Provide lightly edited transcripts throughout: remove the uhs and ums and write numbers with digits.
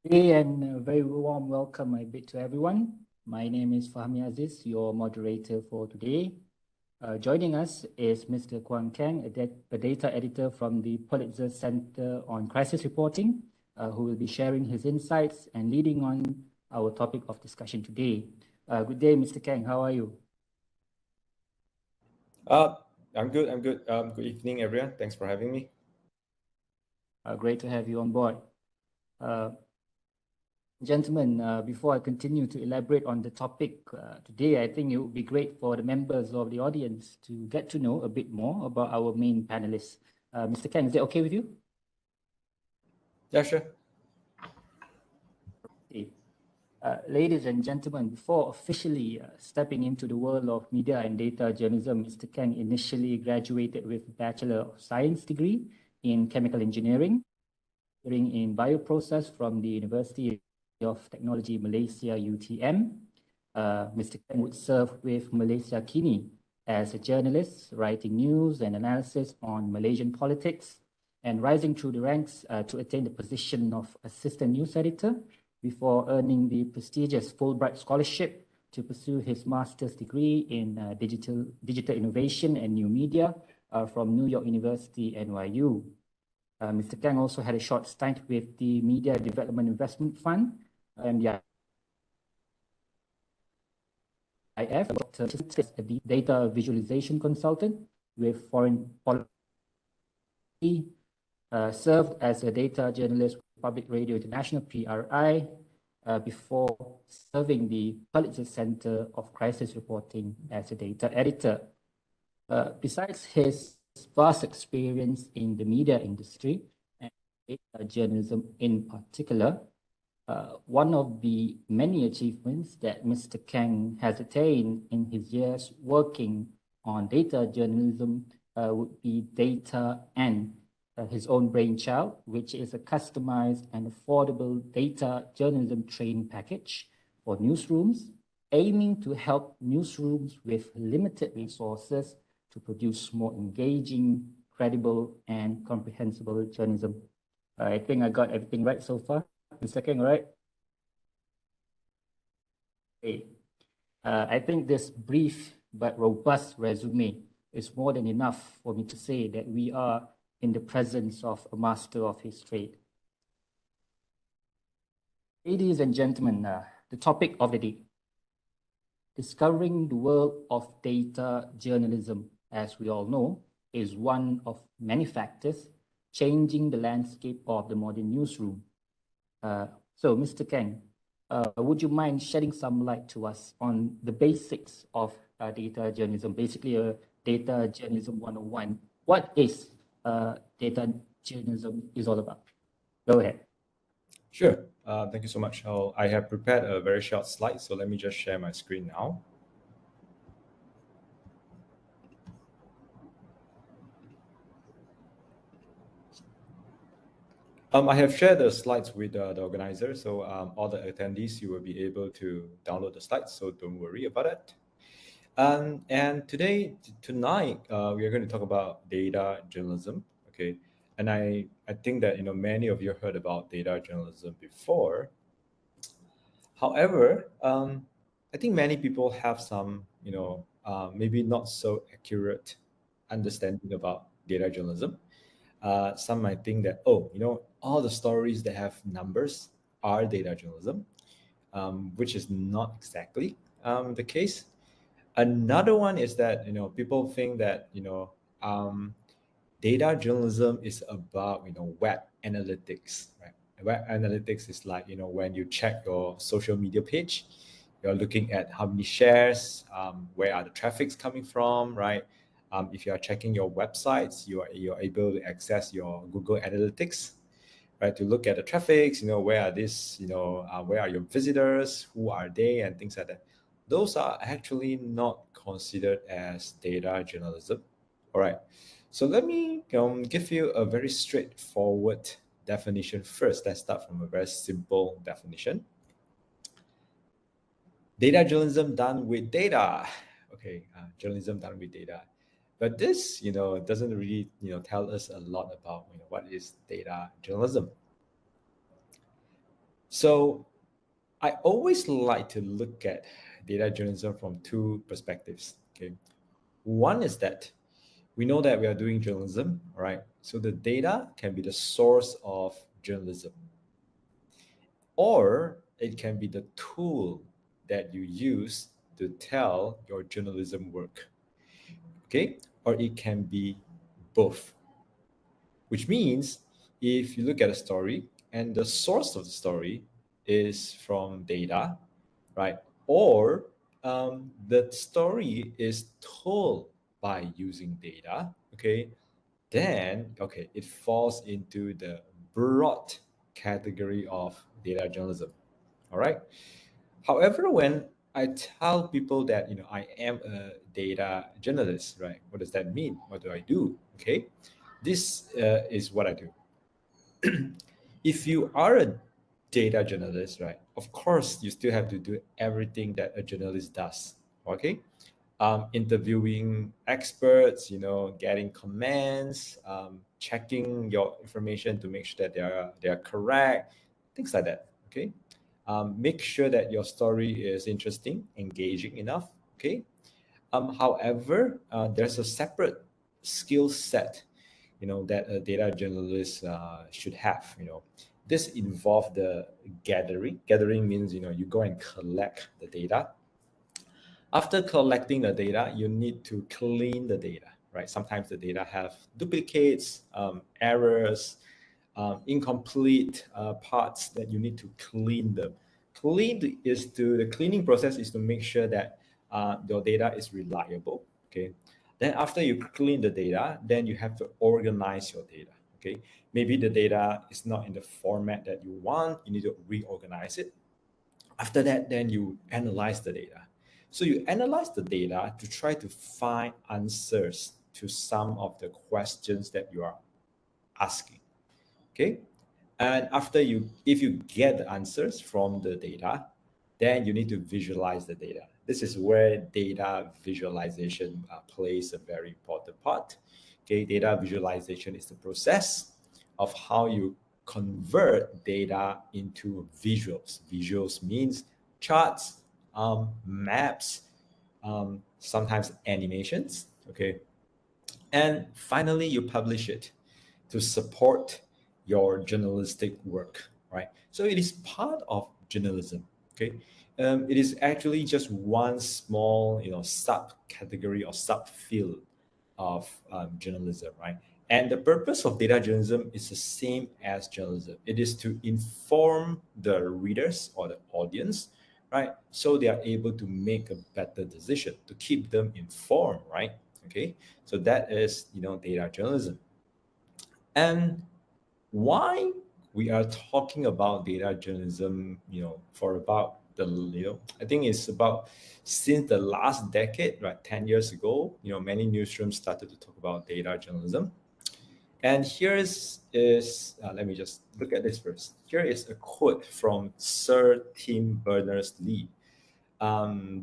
Hey, and a very warm welcome I bid to everyone. My name is Fahmi Aziz, your moderator for today. Joining us is Mr. Kuang Keng, a data editor from the Pulitzer Center on Crisis Reporting, who will be sharing his insights and leading on our topic of discussion today. Good day, Mr. Keng. How are you? I'm good. I'm good. Good evening, everyone. Thanks for having me. Great to have you on board. Gentlemen, before I continue to elaborate on the topic today, I think it would be great for the members of the audience to get to know a bit more about our main panelists. Mr. Keng, is that okay with you? Yeah, sure. Okay. Ladies and gentlemen, before officially stepping into the world of media and data journalism, Mr. Keng initially graduated with a Bachelor of Science degree in Chemical Engineering in Bioprocess from the University of Technology Malaysia, UiTM. Mr. Keng would serve with Malaysia Kini as a journalist, writing news and analysis on Malaysian politics, and rising through the ranks to attain the position of assistant news editor before earning the prestigious Fulbright scholarship to pursue his master's degree in digital innovation and new media from New York University, NYU. Mr. Keng also had a short stint with the Media Development Investment Fund, MDIF, a data visualization consultant with foreign policy, served as a data journalist with Public Radio International, PRI, before serving the Pulitzer Center of Crisis Reporting as a data editor. Besides his vast experience in the media industry and data journalism in particular, one of the many achievements that Mr. Keng has attained in his years working on data journalism would be Data and his own brainchild, which is a customized and affordable data journalism training package for newsrooms, aiming to help newsrooms with limited resources to produce more engaging, credible, and comprehensible journalism. I think I got everything right so far. Mr. Keng, right? Okay. I think this brief but robust resume is more than enough for me to say that we are in the presence of a master of his trade. Ladies and gentlemen, the topic of the day, discovering the world of data journalism, as we all know, is one of many factors changing the landscape of the modern newsroom. So, Mr. Keng, would you mind shedding some light to us on the basics of data journalism, basically a data journalism 101? What is data journalism is all about? Go ahead. Sure. Thank you so much. I have prepared a very short slide, so let me just share my screen now. I have shared the slides with the organizer, so all the attendees, you will be able to download the slides, so don't worry about it. And tonight, we are going to talk about data journalism, okay? And I think that, many of you heard about data journalism before. However, I think many people have some, maybe not so accurate understanding about data journalism. Some might think that, all the stories that have numbers are data journalism, which is not exactly the case. Another one is that, people think that, data journalism is about, web analytics, right? Web analytics is like, when you check your social media page, you're looking at how many shares, where are the traffics coming from, right? If you are checking your websites, you're able to access your Google Analytics, right? To look at the traffics, where are this, where are your visitors, who are they, and things like that. Those are actually not considered as data journalism. All right. So let me give you a very straightforward definition first. Let's start from a very simple definition. Data journalism done with data. Okay, journalism done with data. But this, doesn't really, tell us a lot about, what is data journalism. So I always like to look at data journalism from two perspectives. Okay, one is that we know that we are doing journalism, right? So the data can be the source of journalism, or it can be the tool that you use to tell your journalism work. Okay, or it can be both, which means if you look at a story and the source of the story is from data, right? Or the story is told by using data, okay, then, okay, it falls into the broad category of data journalism, all right? However, when I tell people that, I am a data journalist, right? What does that mean? What do I do? Okay, this is what I do. If you are a data journalist, right, of course, you still have to do everything that a journalist does. Okay, interviewing experts, getting comments, checking your information to make sure that they are correct, things like that. Okay, make sure that your story is interesting, engaging enough. Okay, however, there's a separate skill set, that a data journalist should have. This involves the gathering. Gathering means, you go and collect the data. After collecting the data, you need to clean the data, right? Sometimes the data have duplicates, errors, incomplete parts that you need to clean them. The cleaning process is to make sure that your data is reliable. Okay. Then after you clean the data, then you have to organize your data. Okay. Maybe the data is not in the format that you want. You need to reorganize it. After that, then you analyze the data. So you analyze the data to try to find answers to some of the questions that you are asking. Okay. And if you get the answers from the data, then you need to visualize the data. This is where data visualization plays a very important part. Okay, data visualization is the process of how you convert data into visuals. Visuals means charts, maps, sometimes animations. Okay, and finally you publish it to support your journalistic work, right? So it is part of journalism. Okay, it is actually just one small, subcategory or subfield of journalism, right? And the purpose of data journalism is the same as journalism. It is to inform the readers or the audience, right? So they are able to make a better decision, to keep them informed, right? Okay, so that is, data journalism. And why we are talking about data journalism, for about I think it's about since the last decade, right? 10 years ago, many newsrooms started to talk about data journalism. And here is let me just look at this first. Here is a quote from Sir Tim Berners-Lee.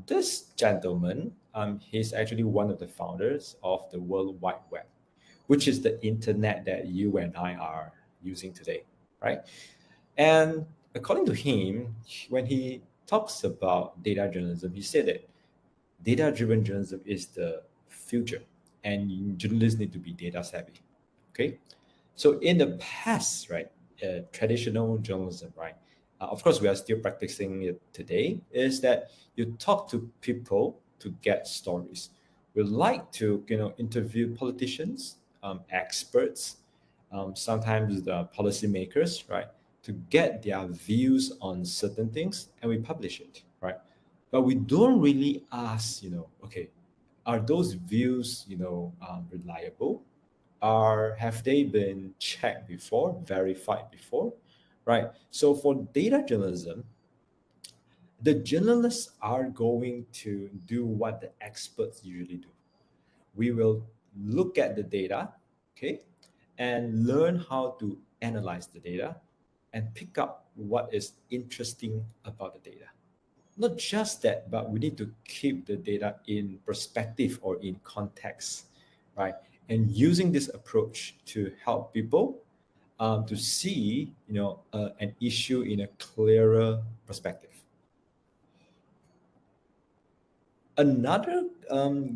This gentleman, he's actually one of the founders of the World Wide Web, which is the internet that you and I are using today, right? And according to him, when he talks about data journalism, he said that data-driven journalism is the future, and journalists need to be data savvy. Okay, so in the past, right, traditional journalism, right, of course we are still practicing it today, is that you talk to people to get stories. We like to, interview politicians, experts, sometimes the policymakers, right, to get their views on certain things, and we publish it, right? But we don't really ask, okay, are those views, reliable? Have they been checked before, verified before, right? So for data journalism, the journalists are going to do what the experts usually do. We will look at the data, okay, and learn how to analyze the data and pick up what is interesting about the data. Not just that, but we need to keep the data in perspective or in context, right? And using this approach to help people to see, an issue in a clearer perspective. Another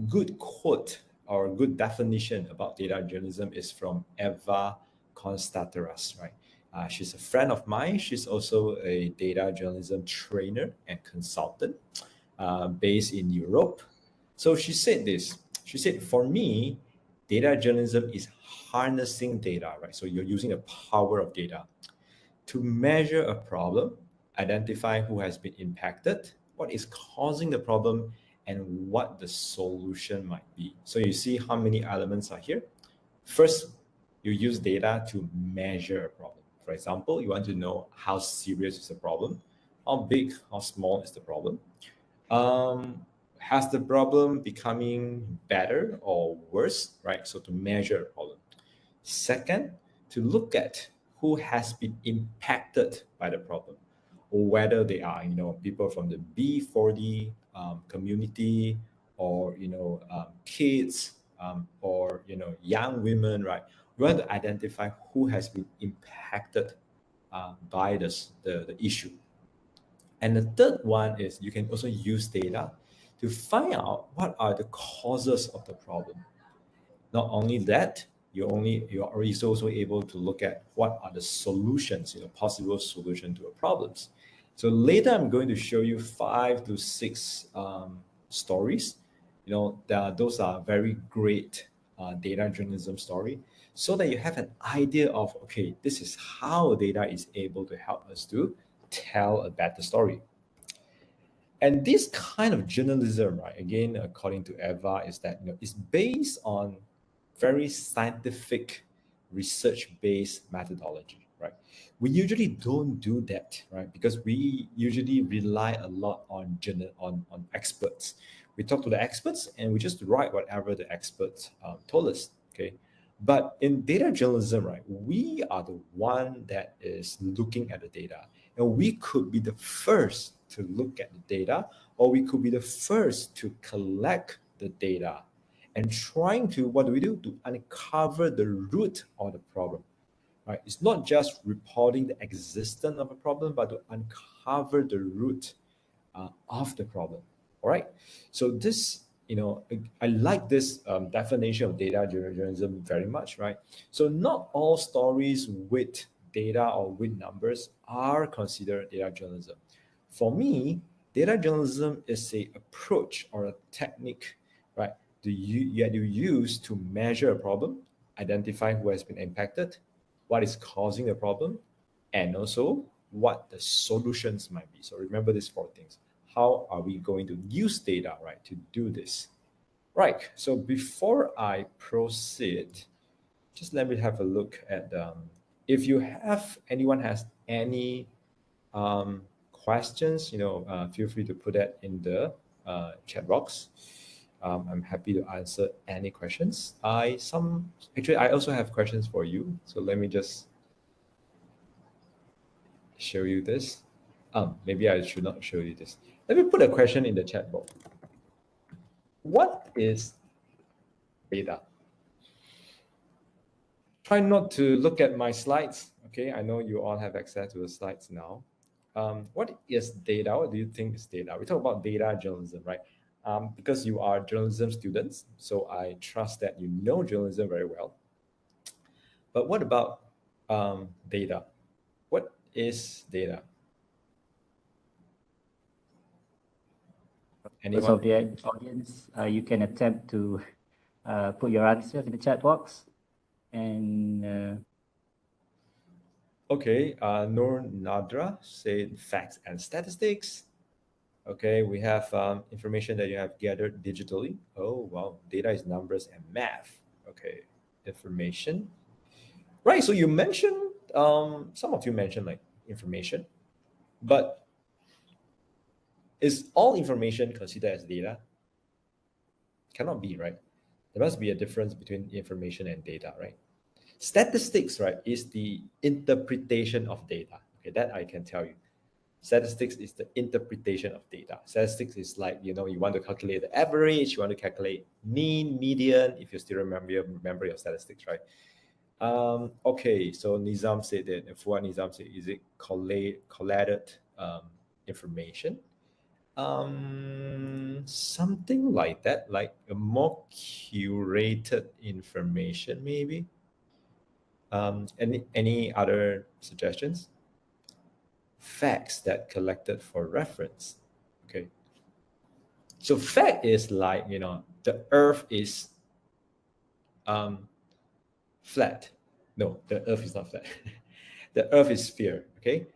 good quote or good definition about data journalism is from Eva Konstantaras, right? She's a friend of mine. She's also a data journalism trainer and consultant based in Europe. So she said this. She said, for me, data journalism is harnessing data, right? So you're using the power of data to measure a problem, identify who has been impacted, what is causing the problem, and what the solution might be. So you see how many elements are here. First, you use data to measure a problem. For example, you want to know how serious is the problem, how big, how small is the problem. Has the problem becoming better or worse, right? So to measure a problem. Second, to look at who has been impacted by the problem, or whether they are, people from the B40 community, or kids, or young women, right? We want to identify who has been impacted by the issue. And the third one is you can also use data to find out what are the causes of the problem. Not only that, you're also able to look at what are the solutions, possible solution to a problems. So later I'm going to show you 5 to 6 stories. Those are very great data journalism story, so that you have an idea of, okay, this is how data is able to help us to tell a better story. And this kind of journalism, right, again, according to Eva, is that is based on very scientific, research-based methodology, right? We usually don't do that, right? Because we usually rely a lot on experts. We talk to the experts and we just write whatever the experts told us, okay? But in data journalism, right, we are the one that is looking at the data, and we could be the first to look at the data, or we could be the first to collect the data and trying to, what do we do? To uncover the root of the problem, right? It's not just reporting the existence of a problem, but to uncover the root of the problem, all right? So this, I like this definition of data journalism very much, right? So not all stories with data or with numbers are considered data journalism. For me, data journalism is a approach or a technique, right? You use to measure a problem, identify who has been impacted, what is causing the problem, and also what the solutions might be. So remember these 4 things. How are we going to use data, right, to do this? Right, so before I proceed, just let me have a look at, if anyone has any questions, feel free to put that in the chat box. I'm happy to answer any questions. I also have questions for you. So let me just show you this. Maybe I should not show you this. Let me put a question in the chat box. What is data? Try not to look at my slides. Okay, I know you all have access to the slides now. What is data? What do you think is data? We talk about data journalism, right? Because you are journalism students, so I trust that you know journalism very well. But what about data? What is data? Anyone? Of the audience, you can attempt to put your answers in the chat box. And okay, Nur Nadra said facts and statistics. Okay, we have information that you have gathered digitally. Oh, wow. Data is numbers and math. Okay, information. Right, so you mentioned, some of you mentioned like information, but is all information considered as data? Cannot be, right? There must be a difference between information and data, right? Statistics, right, is the interpretation of data. Okay, that I can tell you. Statistics is the interpretation of data. Statistics is like, you want to calculate the average, you want to calculate mean, median, if you still remember your statistics, right? Okay, so Nizam said that, and Fuad Nizam said, is it collated information? Something like that, like a more curated information, maybe. Any other suggestions? Facts that collected for reference. Okay. So fact is like, the earth is flat. No, the earth is not flat. The earth is sphere. Okay.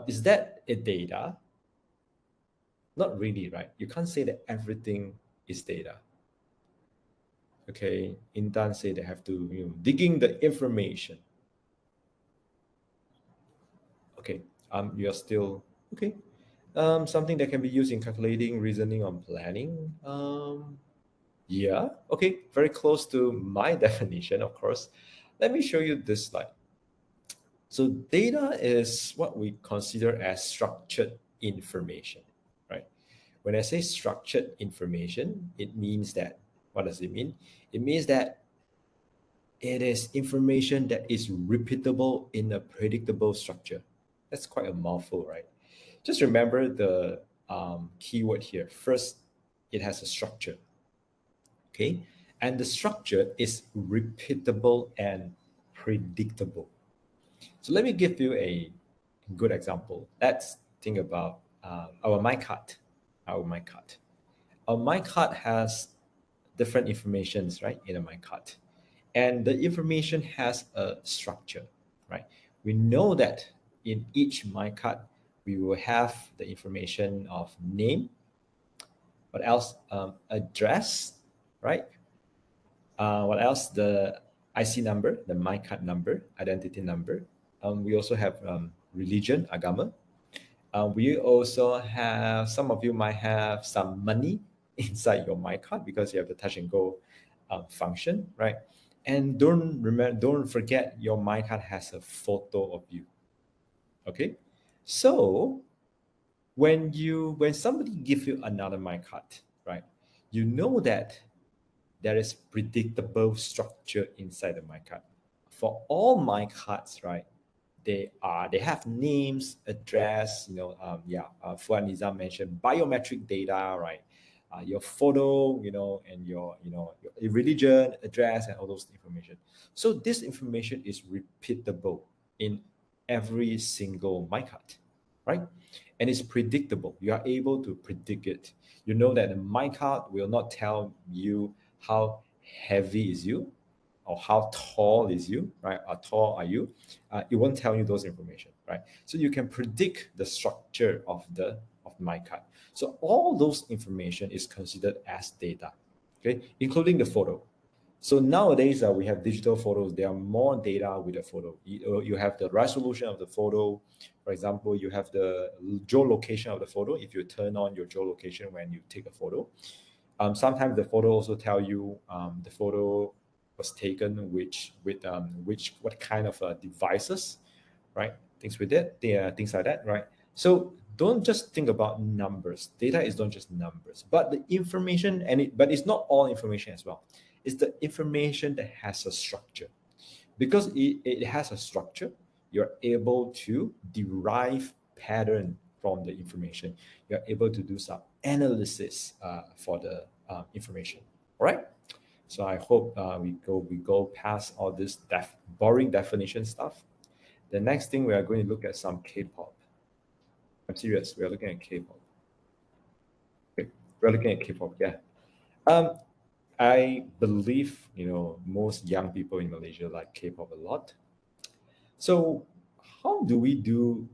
Is that a data? Not really, right? You can't say that everything is data. Okay. Intan say they have to, digging the information. Okay. You're still okay. Something that can be used in calculating, reasoning, or planning. Yeah, okay, very close to my definition, of course. Let me show you this slide. So data is what we consider as structured information, right? When I say structured information, it means that, what does it mean? It means that it is information that is repeatable in a predictable structure. That's quite a mouthful, right? Just remember the keyword here. First, it has a structure, okay? And the structure is repeatable and predictable. So let me give you a good example. Let's think about our my card. Our my card. Our my card has different informations, right, in a my card. And the information has a structure, right? We know that in each my card, we will have the information of name, what else? Address, right? What else? The IC number, the my card number, identity number. We also have religion, agama. We also have, some of you might have some money inside your my card because you have the touch and go function, right? And don't forget your my card has a photo of you. Okay, so when somebody give you another my card, right? You know that there is predictable structure inside the my card. For all my cards, right? They have names, address, Fuad Nizam mentioned biometric data, right? Your photo, and your religion, address, and all those information. So this information is repeatable in every single my card, right? And it's predictable. You are able to predict it. You know that the my card will not tell you how heavy is you or how tall is you, right? How tall are you? It won't tell you those information, right? So you can predict the structure of my card. So all those information is considered as data, okay, including the photo. So nowadays we have digital photos. There are more data with the photo. You have the resolution of the photo. For example, you have the geolocation of the photo. If you turn on your geolocation when you take a photo, sometimes the photo also tell you the photo was taken what kind of devices, right? Things with it, things like that, right? So don't just think about numbers. Data is not just numbers, but the information but it's not all information as well. It's the information that has a structure. Because it has a structure, you're able to derive pattern from the information. You're able to do some analysis for the information. All right. So I hope we go past all this boring definition stuff. The next thing we are going to look at some K-pop. I'm serious. We are looking at K-pop. Okay. We're looking at K-pop. Yeah. I believe most young people in Malaysia like K-pop a lot. So how do we do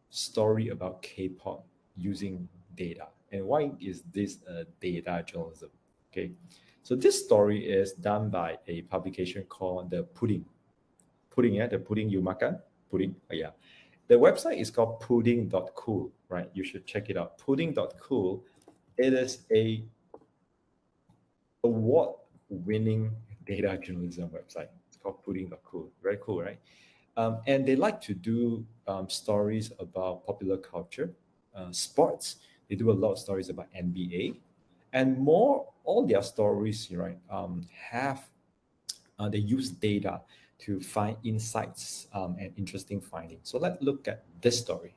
story about K-pop using data? And why is this data journalism? Okay, so this story is done by a publication called The Pudding. Pudding, yeah, the pudding you makan? Pudding, yeah. The website is called pudding.cool, right? You should check it out. Pudding.cool. It is a award-winning data journalism website. It's called pudding.cool. Very cool, right? And they like to do stories about popular culture, sports. They do a lot of stories about NBA, and more. All their stories, right, have they use data to find insights and interesting findings. So let's look at this story.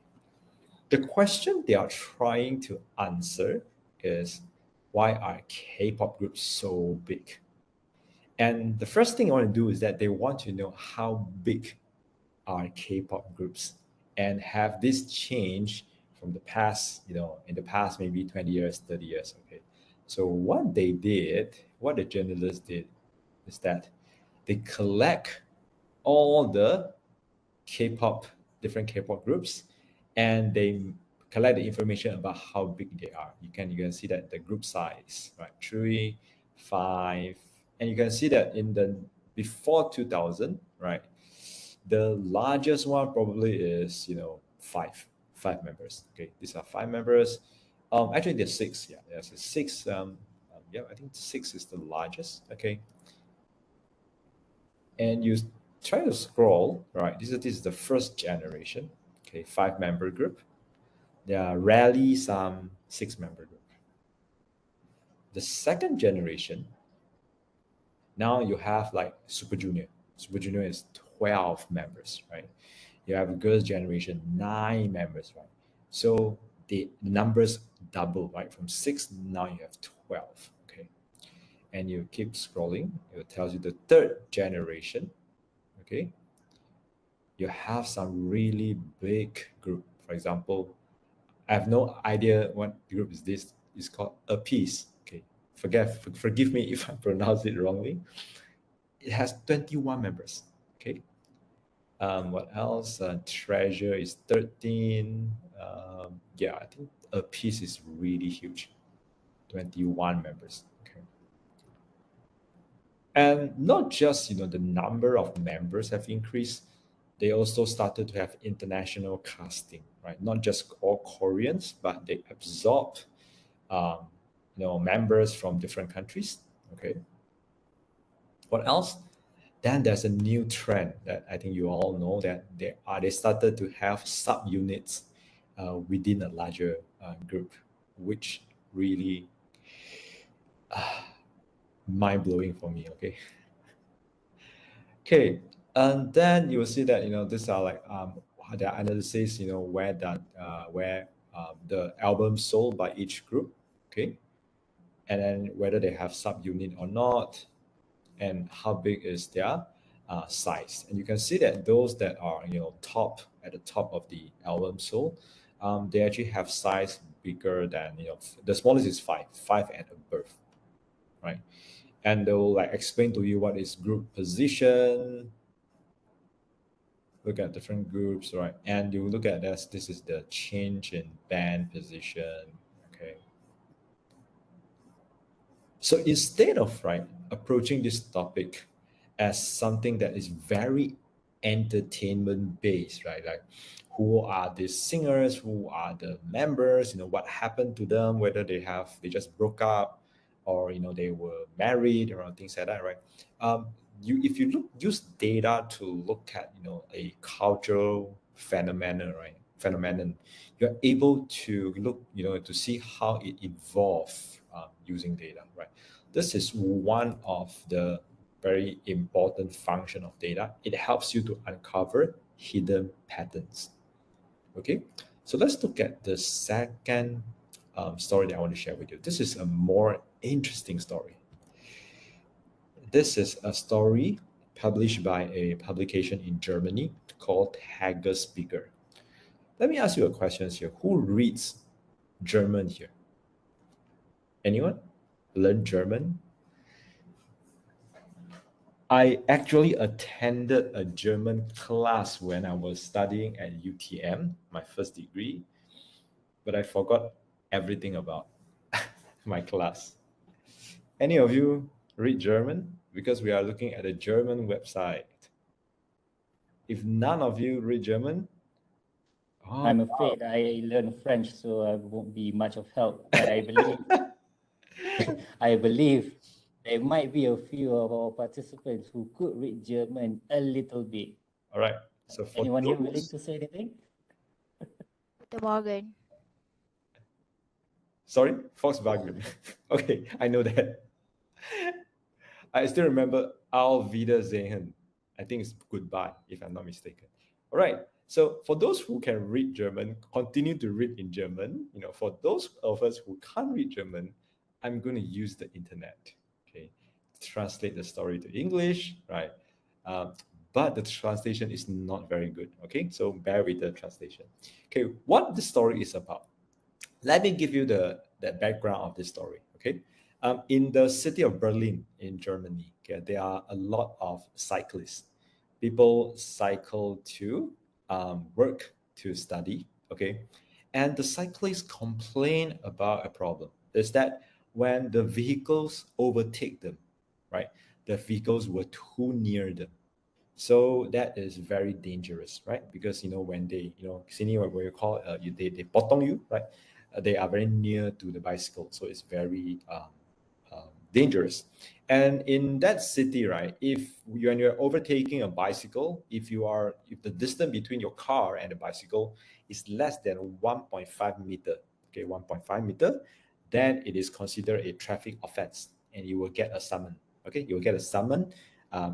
The question they are trying to answer is, why are K-pop groups so big? And the first thing I want to do is that they want to know how big are K-pop groups, and have this changed from the past, in the past maybe 20 years, 30 years, okay? So what they did, what the journalists did, is that they collect all the different K-pop groups, and they collect the information about how big they are. You can see that the group size, right? 3, 5, and you can see that in the before 2000, right? The largest one probably is five members. Okay, these are 5 members. Actually, there's 6. Yeah, there's 6. Yeah, I think 6 is the largest. Okay, and you try to scroll, right? This is the first generation. Okay, 5-member group. There are rarely some 6-member group. The second generation, now you have like Super Junior. Super Junior is 12 members, right? You have a girls' generation, 9 members, right? So the numbers double, right? From 6, now you have 12, okay? And you keep scrolling, it tells you the third generation, okay? You have some really big group. For example, I have no idea what group is this. It's called A Piece. Okay, forgive me if I pronounce it wrongly. It has 21 members. Okay. What else? Treasure is 13. Yeah, I think A Piece is really huge. 21 members. Okay. And not just the number of members have increased, they also started to have international casting, right? Not just all Koreans, but they absorbed members from different countries. Okay. What else? Then there's a new trend that I think you all know, that they started to have subunits within a larger group, which really mind blowing for me. Okay. Okay, and then you will see that these are like the analysis, where the albums sold by each group, okay, and then whether they have subunit or not, and how big is their size. And you can see that those that are at the top of the album sold, they actually have size bigger than the smallest is 5 and above, right? And they will like explain to you what is group position. Look at different groups, right? And you look at this. This is the change in band position. Okay. So instead of approaching this topic as something that is very entertainment based, right? Like, who are the singers? Who are the members? What happened to them? Whether they just broke up, or they were married, or things like that, right? If you use data to look at a cultural phenomenon, right? You're able to look to see how it evolved using data, right? This is one of the very important function of data. It helps you to uncover hidden patterns. Okay, so let's look at the second story that I want to share with you. This is a more interesting story. This is a story published by a publication in Germany called Tagesspiegel. Let me ask you a question here. Who reads German here? Anyone learn German? I actually attended a German class when I was studying at UiTM, my first degree, but I forgot everything about my class. Any of you read German? Because we are looking at a German website. If none of you read German, I'm afraid I learned French, so I won't be much of help. But I believe, I believe there might be a few of our participants who could read German a little bit. All right. So for anyone here willing to say anything? The Morgan. Sorry, Volkswagen. Okay, I know that. I still remember Al Wiedersehen. I think it's goodbye, if I'm not mistaken. All right. So for those who can read German, continue to read in German. For those of us who can't read German, I'm going to use the internet, okay, translate the story to English, right? But the translation is not very good, okay? So bear with the translation. Okay, what the story is about. Let me give you the background of this story, okay? In the city of Berlin in Germany, okay, there are a lot of cyclists. People cycle to work, to study, okay? And the cyclists complain about a problem. Is that when the vehicles overtake them, right? The vehicles were too near them. So that is very dangerous, right? Because when they, sini what you call they potong you, right? They are very near to the bicycle, so it's very dangerous. And in that city, right, when you're overtaking a bicycle, if the distance between your car and the bicycle is less than 1.5 meter, okay, 1.5 meter, then it is considered a traffic offense, and you will get a summon. Okay, you will get a summon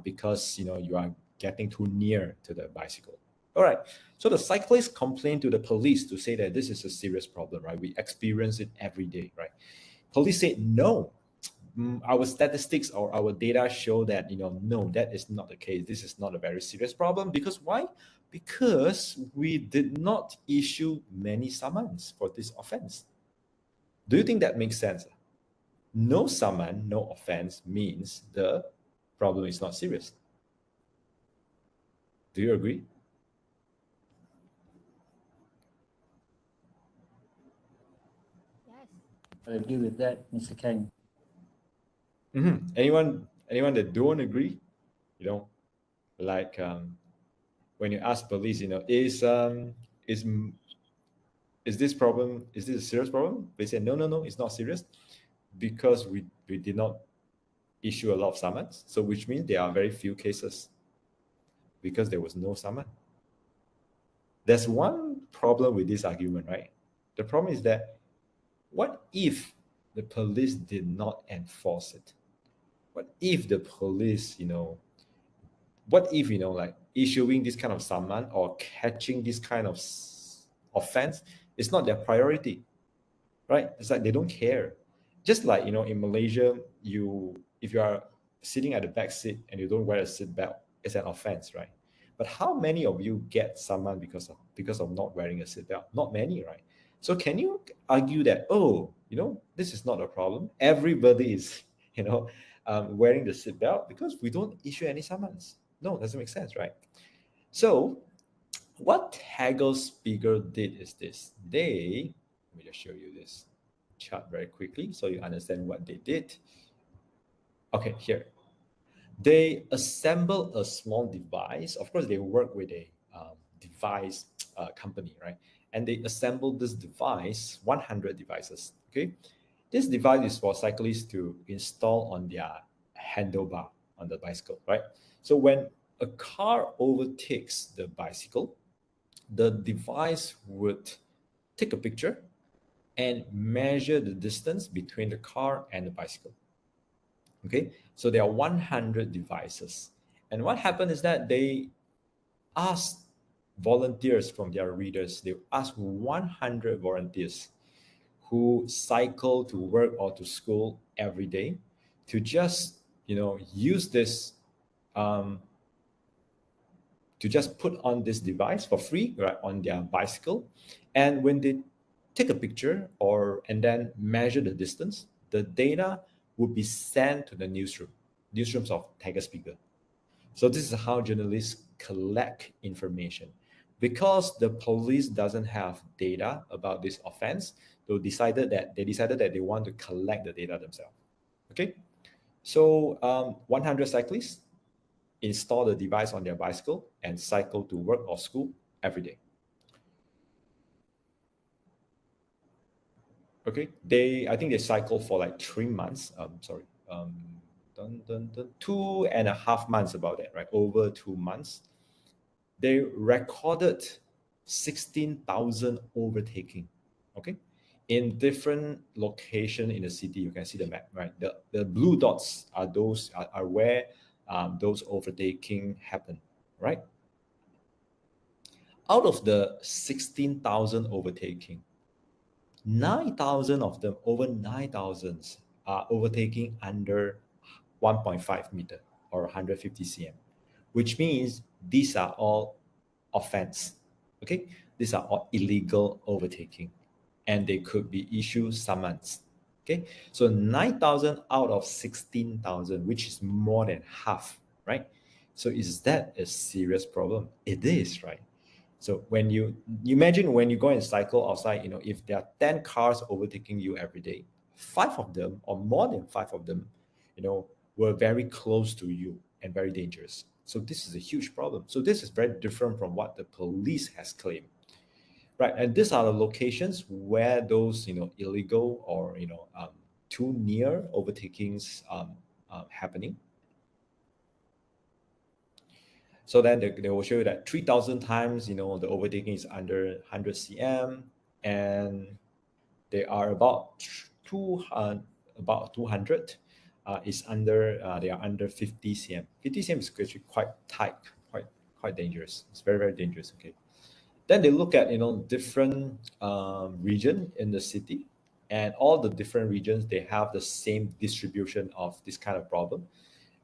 because you are getting too near to the bicycle. All right. So the cyclists complained to the police to say that this is a serious problem, right? We experience it every day, right? Police said no. Our statistics or our data show that no, that is not the case. This is not a very serious problem. Because why? Because we did not issue many summons for this offense. Do you think that makes sense? No summon, no offense means the problem is not serious. Do you agree? Yes. I agree with that, Mr. Keng. Anyone that don't agree? Like when you ask police, is this a serious problem? They say no, it's not serious, because we did not issue a lot of summons. So which means there are very few cases because there was no summon. There's one problem with this argument, right? The problem is that what if the police did not enforce it? What if the police, what if, like issuing this kind of summon or catching this kind of offense is not their priority, right? It's like they don't care. Just like, in Malaysia, if you are sitting at the back seat and you don't wear a seat belt, it's an offense, right? But how many of you get summoned because of not wearing a seat belt? Not many, right? So can you argue that, this is not a problem? Everybody is, wearing the seat belt because we don't issue any summons. No, it doesn't make sense, right? So what Hegel-Spiegel did is this. Let me just show you this chart very quickly so you understand what they did. Okay, here. They assemble a small device. Of course, they work with a device company, right? And they assembled this device, 100 devices, okay? This device is for cyclists to install on their handlebar on the bicycle, right? So when a car overtakes the bicycle, the device would take a picture and measure the distance between the car and the bicycle. Okay, so there are 100 devices. And what happened is that they asked volunteers from their readers, they asked 100 volunteers who cycle to work or to school every day to just, use this, to just put on this device for free, right, on their bicycle. And when they take a picture and then measure the distance, the data would be sent to the newsrooms of Hegel-Spiegel. So this is how journalists collect information. Because the police doesn't have data about this offense, they decided that they want to collect the data themselves. Okay, so 100 cyclists install the device on their bicycle and cycle to work or school every day. Okay, I think they cycle for like 3 months. 2.5 months, about that, right? Over 2 months. They recorded 16,000 overtaking, okay? In different location in the city. You can see the map, right? The blue dots are where those overtaking happen, right? Out of the 16,000 overtaking, 9,000 of them, over 9,000 are overtaking under 1.5 meter or 150 cm, which means these are all offense. Okay, these are all illegal overtaking, and they could be issued summons. Okay, so 9,000 out of 16,000, which is more than half, right? So is that a serious problem? It is, right? So when you imagine when you go and cycle outside, if there are 10 cars overtaking you every day, 5 of them or more than 5 of them, were very close to you and very dangerous. So this is a huge problem. So this is very different from what the police has claimed, right? And these are the locations where those, illegal or, too near overtakings happening. So then they will show you that 3,000 times, the overtaking is under 100 cm, and they are about 200 is under they are under 50 cm. 50 cm is actually quite tight, quite dangerous. It's very, very dangerous. Okay. Then they look at different region in the city, and all the different regions, they have the same distribution of this kind of problem.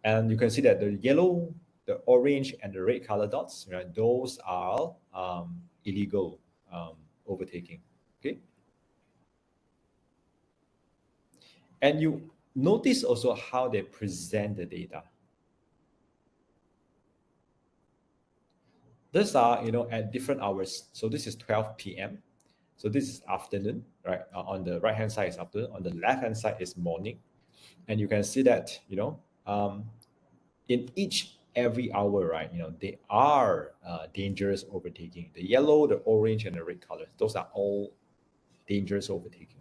And you can see that the yellow, the orange, and the red color dots, right? Those are illegal overtaking. Okay. And you notice also how they present the data. These are, at different hours. So this is 12 p.m. So this is afternoon, right? On the right-hand side is afternoon. On the left-hand side is morning. And you can see that, in every hour, right? They are dangerous overtaking. The yellow, the orange, and the red colors, those are all dangerous overtaking.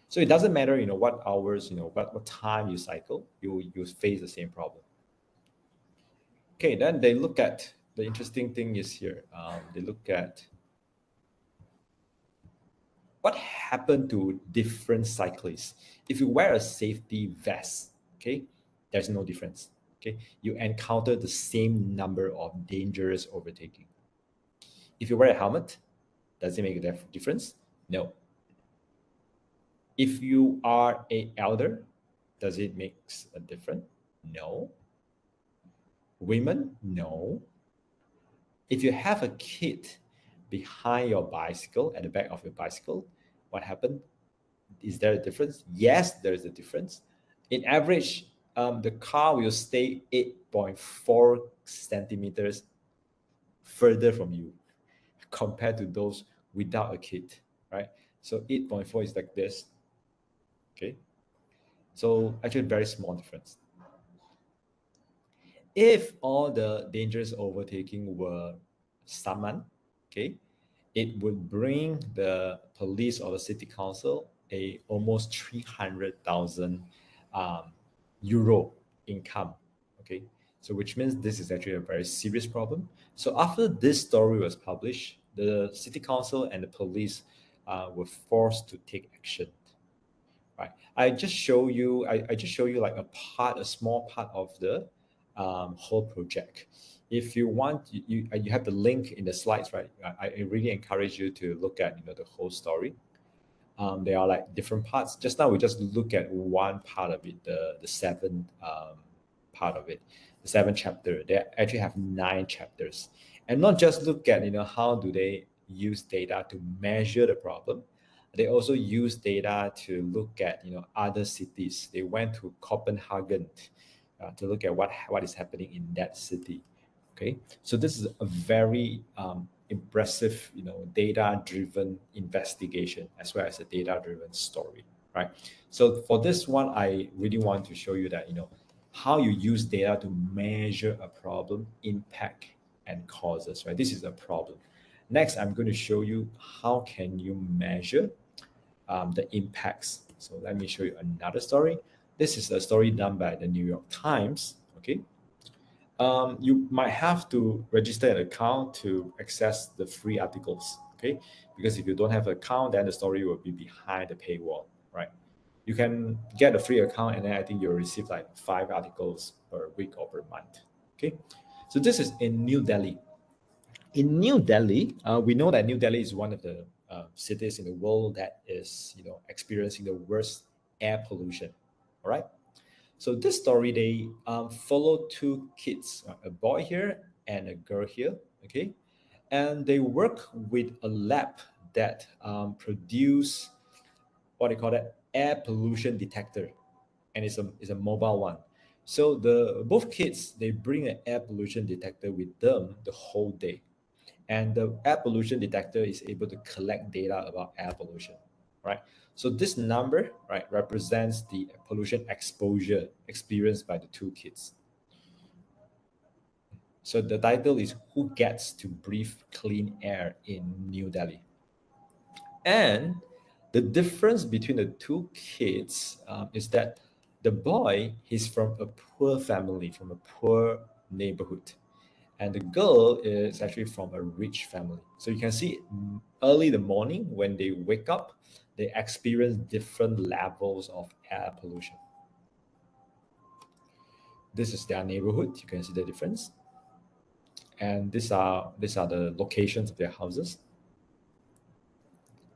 So it doesn't matter, what hours, what time you cycle, you face the same problem. Okay, then they look at, the interesting thing is here, they look at what happened to different cyclists. If you wear a safety vest, okay, there's no difference. Okay, you encounter the same number of dangerous overtaking. If you wear a helmet, does it make a difference? No. If you are an elder, does it make a difference? No. Women? No. If you have a kid behind your bicycle, at the back of your bicycle, what happened? Is there a difference? Yes, there is a difference. In average, the car will stay 8.4 centimeters further from you compared to those without a kid, right? So 8.4 is like this. Okay. So actually very small difference. If all the dangerous overtaking were summoned, okay, it would bring the police or the city council almost 300,000 euro income. Okay, so which means this is actually a very serious problem. So after this story was published, the city council and the police were forced to take action. Right. I just show you like a small part of the whole project. If you want, you have the link in the slides, right? I really encourage you to look at the whole story. There are like different parts. Just now we just look at one part of it, the seventh part of it, the 7th chapter. They actually have 9 chapters, and not just look at how do they use data to measure the problem. They also use data to look at other cities. They went to Copenhagen to look at what is happening in that city. Okay, so this is a very impressive data-driven investigation as well as a data-driven story, right? So for this one, I really want to show you that how you use data to measure a problem, impact, and causes, right? This is a problem. Next, I'm going to show you how can you measure the impacts. So let me show you another story. This is a story done by the New York Times. Okay, you might have to register an account to access the free articles. Okay, because if you don't have an account, then the story will be behind the paywall, right? You can get a free account, and then I think you'll receive like 5 articles per week or per month. Okay, so this is in New Delhi. In New Delhi, we know that New Delhi is one of the cities in the world that is, experiencing the worst air pollution. All right. So this story, they follow 2 kids, a boy here and a girl here. Okay, and they work with a lab that produce what they call that air pollution detector, and it's a mobile one. So the both kids, they bring an air pollution detector with them the whole day, and the air pollution detector is able to collect data about air pollution, right? So this number, right, represents the pollution exposure experienced by the 2 kids. So the title is "Who Gets to Breathe Clean Air in New Delhi?" And the difference between the 2 kids is that the boy, he's from a poor family, from a poor neighborhood, and the girl is actually from a rich family. So you can see early in the morning when they wake up, they experience different levels of air pollution. This is their neighborhood. You can see the difference, and these are the locations of their houses.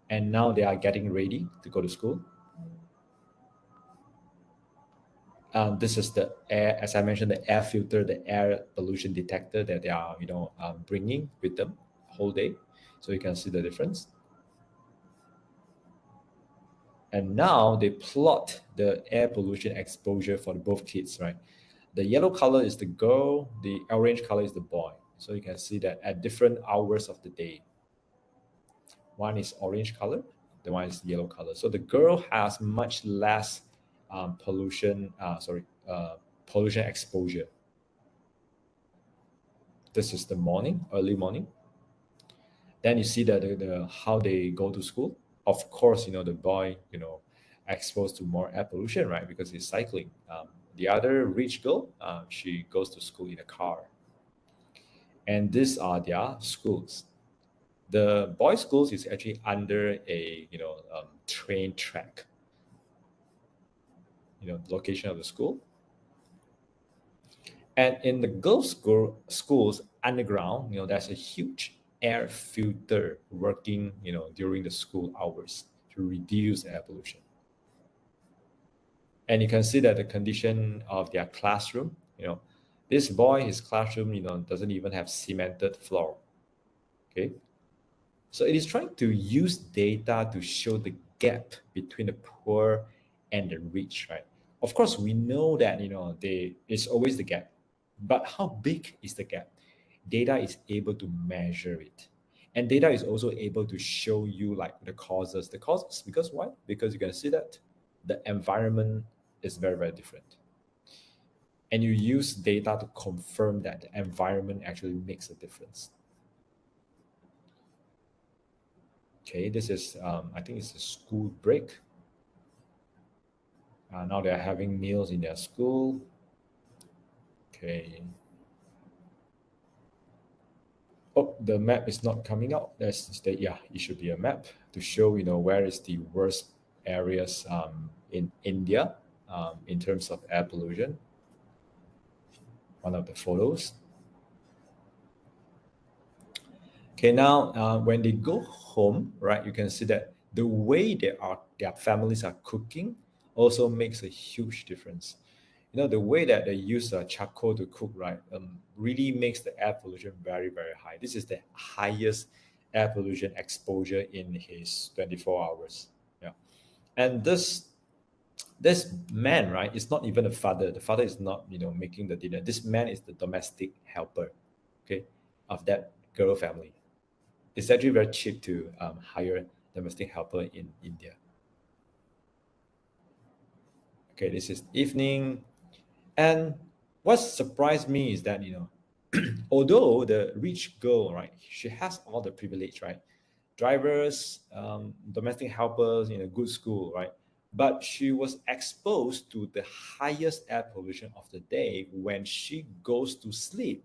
And now they are getting ready to go to school. This is the air, as I mentioned, the air filter, the air pollution detector that they are, bringing with them whole day. So you can see the difference. And now they plot the air pollution exposure for both kids, right? The yellow color is the girl, the orange color is the boy. So you can see that at different hours of the day. One is orange color, the one is yellow color. So the girl has much less pollution exposure. This is the morning, early morning. Then you see that the how they go to school. Of course, the boy, exposed to more air pollution, right? Because he's cycling. The other rich girl, she goes to school in a car. And these are their schools. The boys' schools is actually under a train track. Location of the school. And in the girls' schools underground, there's a huge air filter working, during the school hours to reduce air pollution. And you can see that the condition of their classroom, this boy, his classroom, doesn't even have cemented floor. Okay. So it is trying to use data to show the gap between the poor and the rich, right? Of course, we know that, it's always the gap, but how big is the gap? Data is able to measure it. And data is also able to show you like the causes. The causes, because why? Because you can see that the environment is very, very different. And you use data to confirm that the environment actually makes a difference. Okay, this is, I think it's a school break. Now they're having meals in their school. Okay. Oh, the map is not coming out. Yeah, it should be a map to show, where is the worst areas in India in terms of air pollution. One of the photos. Okay, now when they go home, right, you can see that the way their families are cooking also makes a huge difference. The way that they use charcoal to cook, right, really makes the air pollution very, very high. This is the highest air pollution exposure in his 24 hours. Yeah, and this man, right, is not even a father. The father is not, making the dinner. This man is the domestic helper, okay, of that girl family. It's actually very cheap to hire domestic helper in India. Okay, this is evening. And what surprised me is that, although the rich girl, right, she has all the privilege, right? Drivers, domestic helpers in a good school, right? But she was exposed to the highest air pollution of the day when she goes to sleep.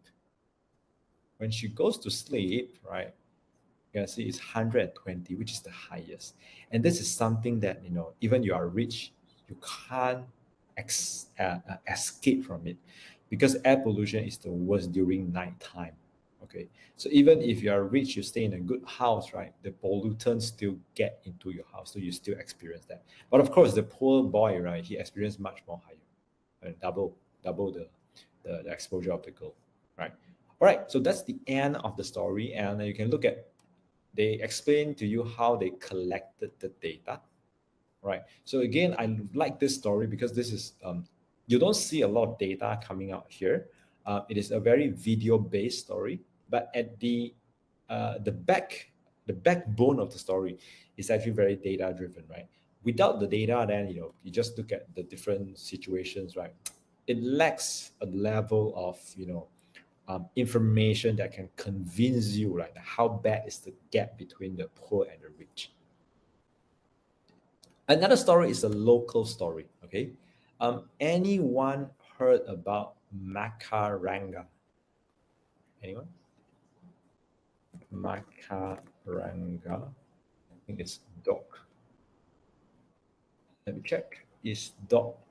When she goes to sleep, right, you can see it's 120, which is the highest. And this is something that, even you are rich, You can't escape from it, because air pollution is the worst during nighttime. Okay, so even if you are rich, you stay in a good house, right? The pollutants still get into your house, so you still experience that. But of course, the poor boy, right, he experienced much more higher, double the exposure of the girl, right? All right, so that's the end of the story, and you can look at, they explain to you how they collected the data, right? So again, I like this story because this is you don't see a lot of data coming out here. It is a very video-based story, but at the backbone of the story is actually very data-driven, right? Without the data, then you just look at the different situations, right? It lacks a level of information that can convince you, right, how bad is the gap between the poor and the rich. Another story is a local story. Okay, anyone heard about Macaranga? Anyone? Macaranga. I think it's dog. Let me check. It's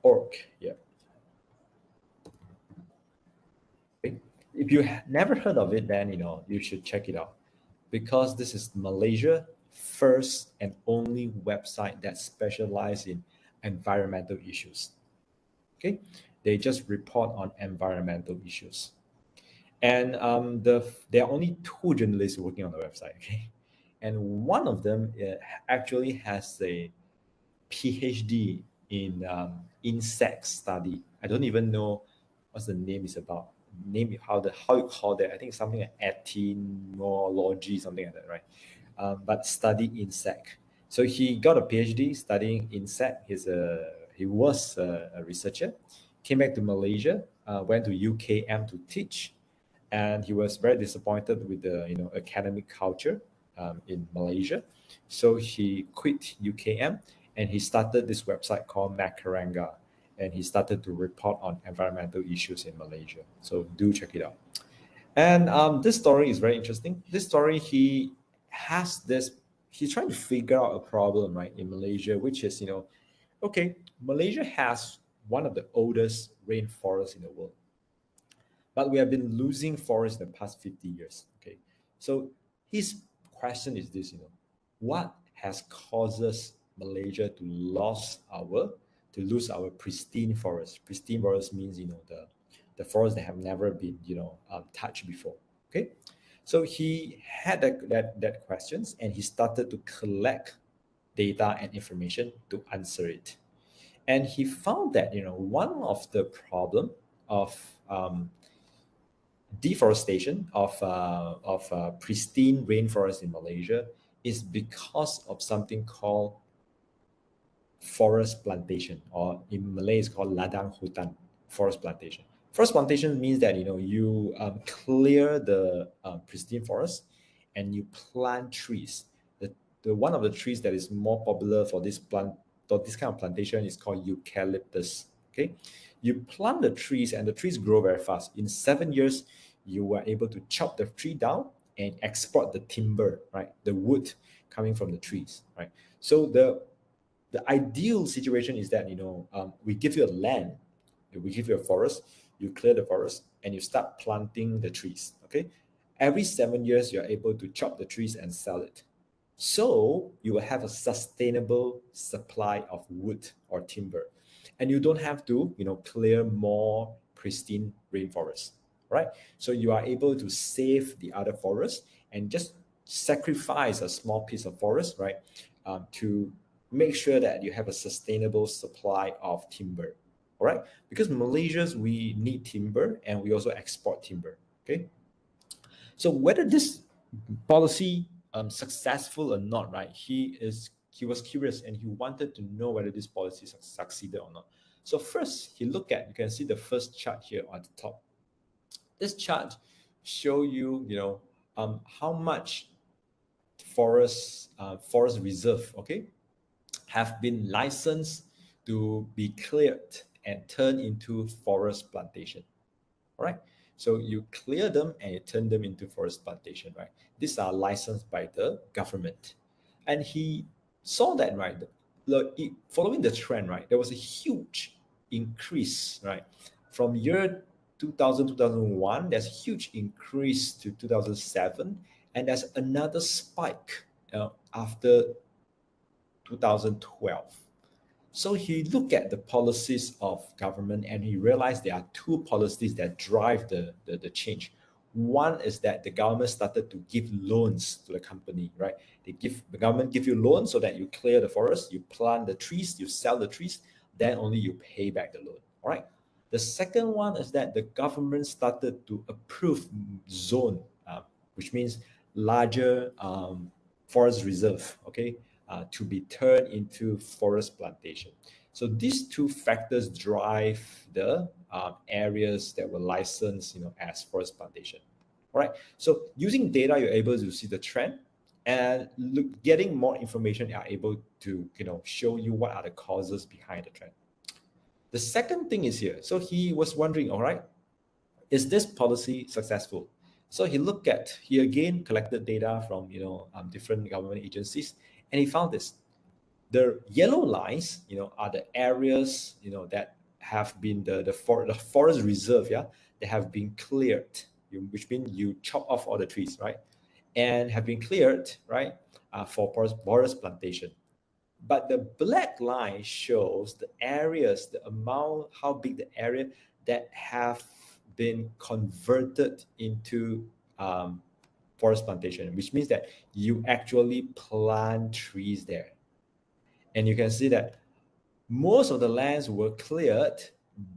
.org. Yeah. Okay. If you never heard of it, then you should check it out, because this is Malaysia first and only website that specializes in environmental issues. Okay, they just report on environmental issues, and there are only 2 journalists working on the website. Okay, and one of them actually has a PhD in insect study. I don't even know what's the name is about. Name how you call that? I think something like etymology, something like that, right? But study insect. So he got a PhD studying insect. He was a researcher. Came back to Malaysia. Went to UKM to teach, and he was very disappointed with the academic culture in Malaysia. So he quit UKM and he started this website called Macaranga, and he started to report on environmental issues in Malaysia. So do check it out. And this story is very interesting. This story, he's trying to figure out a problem, right, in Malaysia, which is, okay, Malaysia has one of the oldest rainforests in the world, but we have been losing forests in the past 50 years. Okay, so his question is this: what has causes Malaysia to lose our pristine forests? Pristine forest means the forests that have never been touched before. Okay, so he had that questions, and he started to collect data and information to answer it. And he found that one of the problem of deforestation of pristine rainforest in Malaysia is because of something called forest plantation, or in Malay it's called ladang hutan, forest plantation. Forest plantation means that you clear the pristine forest and you plant trees. The one of the trees that is more popular for this kind of plantation is called eucalyptus. Okay, you plant the trees and the trees grow very fast. In 7 years, you are able to chop the tree down and export the timber, right? The wood coming from the trees, right? So the ideal situation is that we give you a land, we give you a forest, you clear the forest, and you start planting the trees. Okay, every 7 years you're able to chop the trees and sell it. So you will have a sustainable supply of wood or timber, and you don't have to clear more pristine rainforests, right? So you are able to save the other forests and just sacrifice a small piece of forest, right, to make sure that you have a sustainable supply of timber. All right, because Malaysians, we need timber and we also export timber. Okay, so whether this policy successful or not, right, he was curious and he wanted to know whether this policy succeeded or not. So first he looked at, you can see the first chart here on the top. This chart show you how much forest reserve, okay, have been licensed to be cleared and turned into forest plantation. All right, so you clear them and you turn them into forest plantation, right? These are licensed by the government. And he saw that, right, following the trend, right, there was a huge increase, right? From year 2000, 2001, there's a huge increase to 2007, and there's another spike after 2012. So he looked at the policies of government and he realized there are two policies that drive the change. One is that the government started to give loans to the company, right? The government give you loans so that you clear the forest, you plant the trees, you sell the trees, then only you pay back the loan. All right. The second one is that the government started to approve zone, which means larger forest reserve, okay, to be turned into forest plantation. So these two factors drive the areas that were licensed, as forest plantation. All right. So using data, you're able to see the trend, and getting more information, you're able to show you what are the causes behind the trend. The second thing is here. So he was wondering, all right, is this policy successful? So he again collected data from different government agencies, and he found this. The yellow lines, are the areas that have been the forest reserve, that have been cleared, which means you chop off all the trees, right, and have been cleared, right, for forest plantation. But the black line shows the areas, the amount, how big the area that have been converted into forest plantation, which means that you actually plant trees there. And you can see that most of the lands were cleared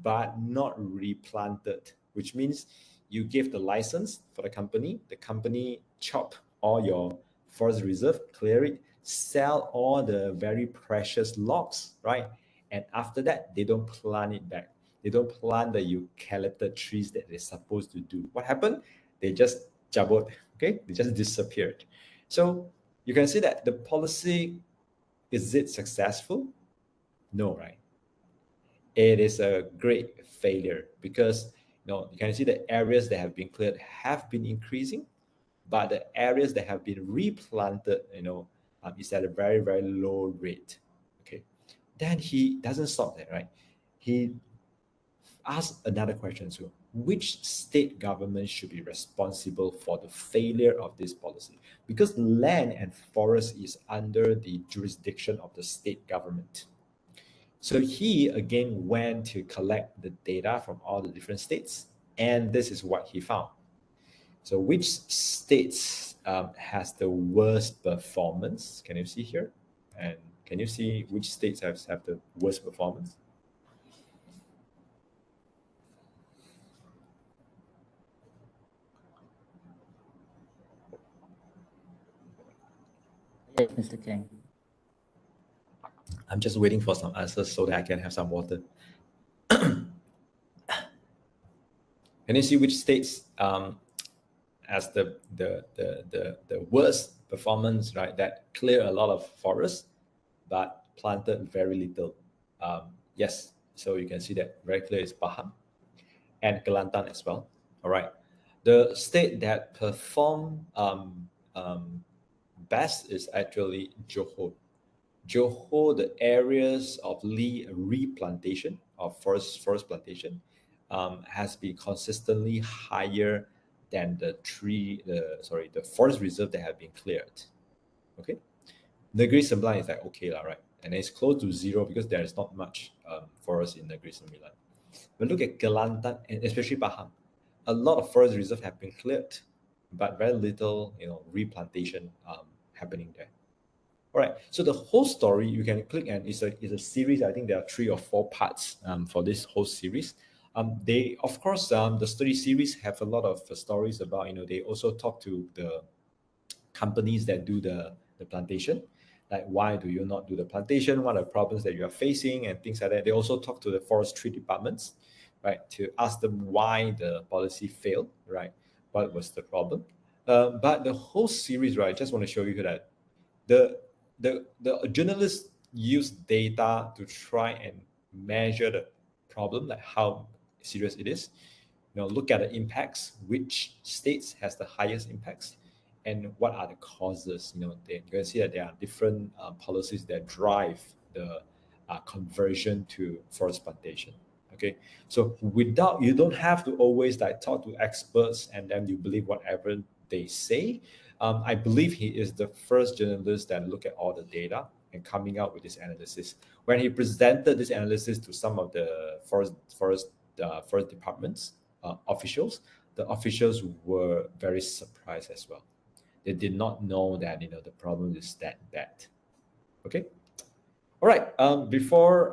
but not replanted, which means you give the license for the company chop all your forest reserve, clear it, sell all the very precious logs, right? And after that, they don't plant it back. They don't plant the eucalyptus trees that they're supposed to do. What happened? They just jabot, okay? They just disappeared. So you can see that the policy, is it successful? No, right? It is a great failure because you can see the areas that have been cleared have been increasing, but the areas that have been replanted, is at a very, very low rate. Okay. Then he doesn't stop there, right? He asked another question too. Which state government should be responsible for the failure of this policy? Because land and forest is under the jurisdiction of the state government. So he again went to collect the data from all the different states, and this is what he found. So which states has the worst performance? Can you see here? And can you see which states have the worst performance? Yes, Mr. Keng. I'm just waiting for some answers so that I can have some water. Can you see which states has the worst performance, right? That clear a lot of forest, but planted very little. Yes, so you can see that very clear is Pahang and Kelantan as well. All right, the state that perform best is actually Johor. Johor, the areas of replantation of forest plantation has been consistently higher than the forest reserve that have been cleared. Okay, Negeri Sembilan is like okay, right? And it's close to zero because there is not much forest in Negeri Sembilan. But look at Kelantan and especially Pahang, a lot of forest reserve have been cleared, but very little replantation happening there. All right, so the whole story you can click and it's a series. I think there are 3 or 4 parts for this whole series. They, of course, the study series have a lot of stories about, they also talk to the companies that do the plantation, like why do you not do the plantation? What are the problems that you are facing and things like that. They also talk to the forestry departments, right, to ask them why the policy failed, right? What was the problem? But the whole series, right, I just want to show you that the journalists use data to try and measure the problem, like how serious it is. Look at the impacts, which states has the highest impacts, and what are the causes. You can see that there are different policies that drive the conversion to forest plantation. Okay, so without, you don't have to always like talk to experts and then you believe whatever they say. I believe he is the first journalist that look at all the data and coming out with this analysis. When he presented this analysis to some of the forest departments officials, the officials were very surprised as well. They did not know that the problem is that bad. Okay. All right. Before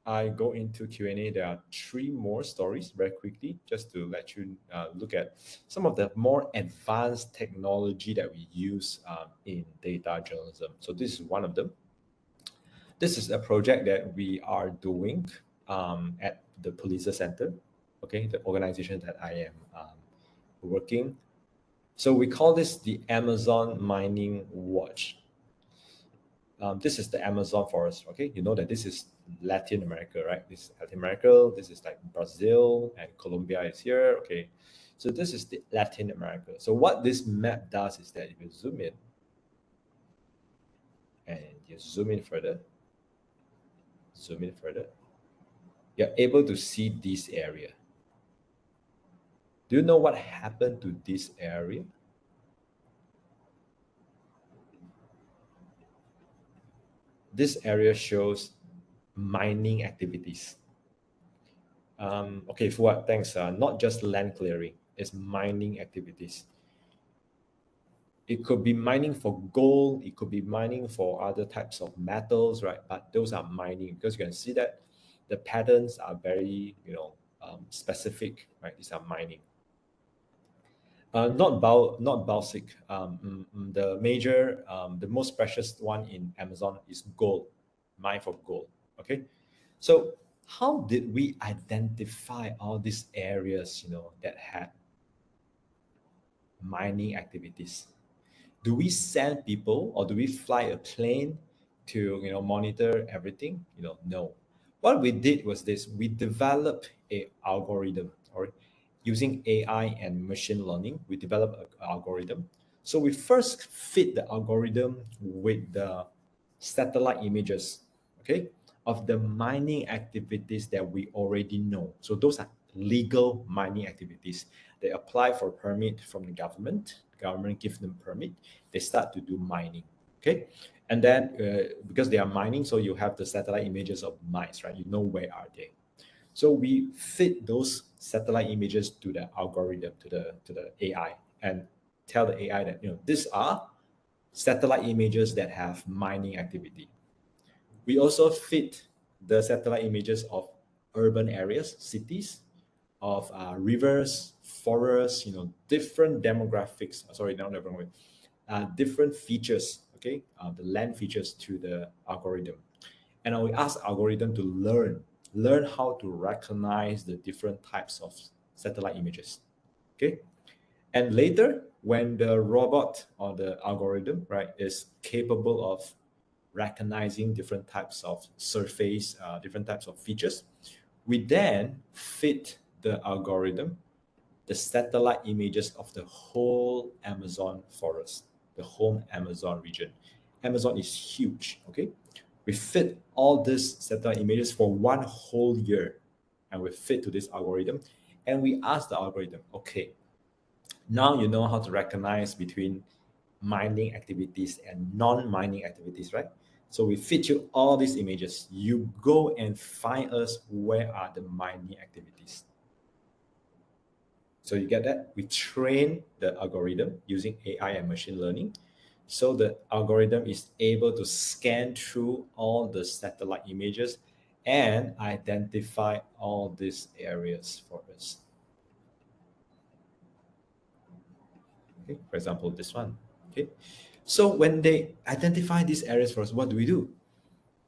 I go into Q&A, there are 3 more stories very quickly, just to let you look at some of the more advanced technology that we use in data journalism. So this is one of them. This is a project that we are doing at the Pulitzer Center, okay, the organization that I am working. So we call this the Amazon Mining Watch. This is the Amazon forest, okay? You know that this is Latin America, right? This is Latin America, this is like Brazil, and Colombia is here, okay? So this is the Latin America. So what this map does is that if you zoom in, and you zoom in further, you're able to see this area. Do you know what happened to this area? This area shows mining activities. Okay, Fuad, thanks. Not just land clearing, it's mining activities. It could be mining for gold, it could be mining for other types of metals, right? But those are mining, because you can see that the patterns are very, specific, right? These are mining. Not bauxite. The major, the most precious one in Amazon is gold, mine for gold. Okay, so how did we identify all these areas, that had mining activities? Do we send people or do we fly a plane to, monitor everything? No. What we did was this: we developed a algorithm, or using AI and machine learning, we developed an algorithm. So we first fit the algorithm with the satellite images, okay, of the mining activities that we already know. So those are legal mining activities. They apply for permit from the government gives them permit, they start to do mining, okay? And then because they are mining, so you have the satellite images of mines, right? You know where are they. So we fit those satellite images to the algorithm, to the AI, and tell the AI that these are satellite images that have mining activity. We also fit the satellite images of urban areas, cities, of rivers, forests, different demographics. Sorry, not demographics, different features. Okay, the land features to the algorithm, and we ask algorithm to learn how to recognize the different types of satellite images. Okay, and later when the robot or the algorithm, right, is capable of recognizing different types of surface, different types of features, we then fit the algorithm the satellite images of the whole Amazon forest, the whole Amazon region. Amazon is huge, okay? We fit all these satellite images for 1 whole year, and we fit to this algorithm, and we ask the algorithm, okay, now you know how to recognize between mining activities and non-mining activities, right? So we feed you all these images. You go and find us where are the mining activities. So you get that? We train the algorithm using AI and machine learning. So the algorithm is able to scan through all the satellite images and identify all these areas for us. Okay, for example, this one. Okay, so when they identify these areas for us, what do?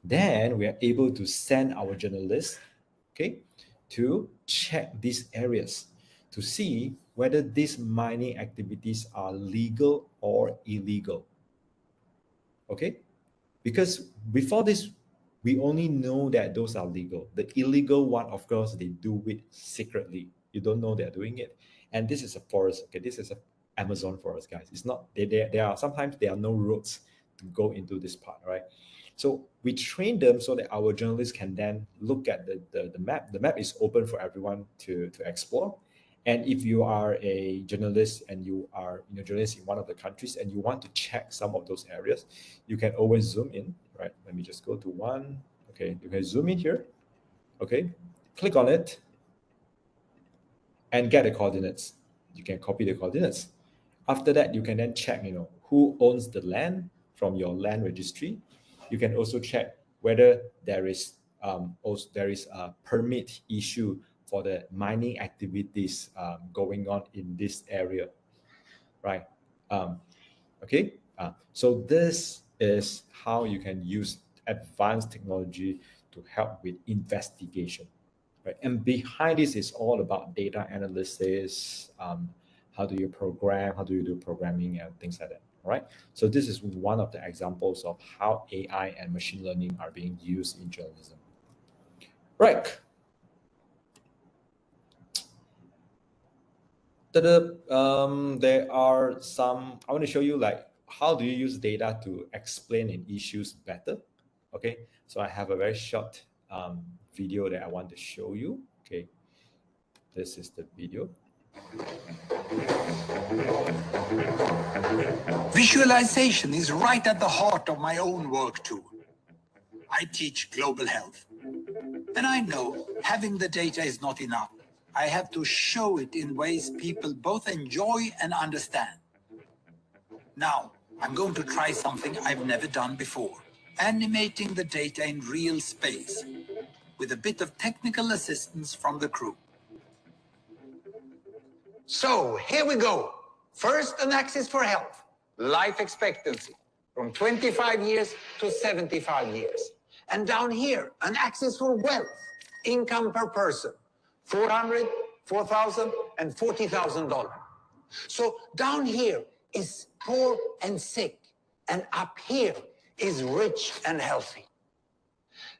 Then we are able to send our journalists, okay, to check these areas to see whether these mining activities are legal or illegal. Okay, because before this, we only know that those are legal. The illegal one, of course, they do it secretly. You don't know they're doing it. And this is a forest. Okay, this is a Amazon forest, guys. It's not, there are sometimes there are no roads to go into this part, right? So we train them so that our journalists can then look at the map. The map is open for everyone to explore. And if you are a journalist and you are journalist in one of the countries and you want to check some of those areas, you can always zoom in, right? Let me just go to one. Okay, you can zoom in here. Okay, click on it and get the coordinates. You can copy the coordinates. After that, you can then check, who owns the land from your land registry. You can also check whether there is a permit issue for the mining activities going on in this area, right? Okay, so this is how you can use advanced technology to help with investigation, right? And behind this is all about data analysis. How do you program? How do you do programming and things like that? All right. So this is one of the examples of how AI and machine learning are being used in journalism. Right. There are some, I want to show you like how do you use data to explain in issues better. Okay. So I have a very short video that I want to show you. Okay. This is the video. Visualization is right at the heart of my own work too. I teach global health. And I know having the data is not enough. I have to show it in ways people both enjoy and understand. Now, I'm going to try something I've never done before. Animating the data in real space with a bit of technical assistance from the crew. So, here we go. First, an axis for health, life expectancy, from 25 years to 75 years. And down here, an axis for wealth, income per person, $400, $4,000, and $40,000. So down here is poor and sick, and up here is rich and healthy.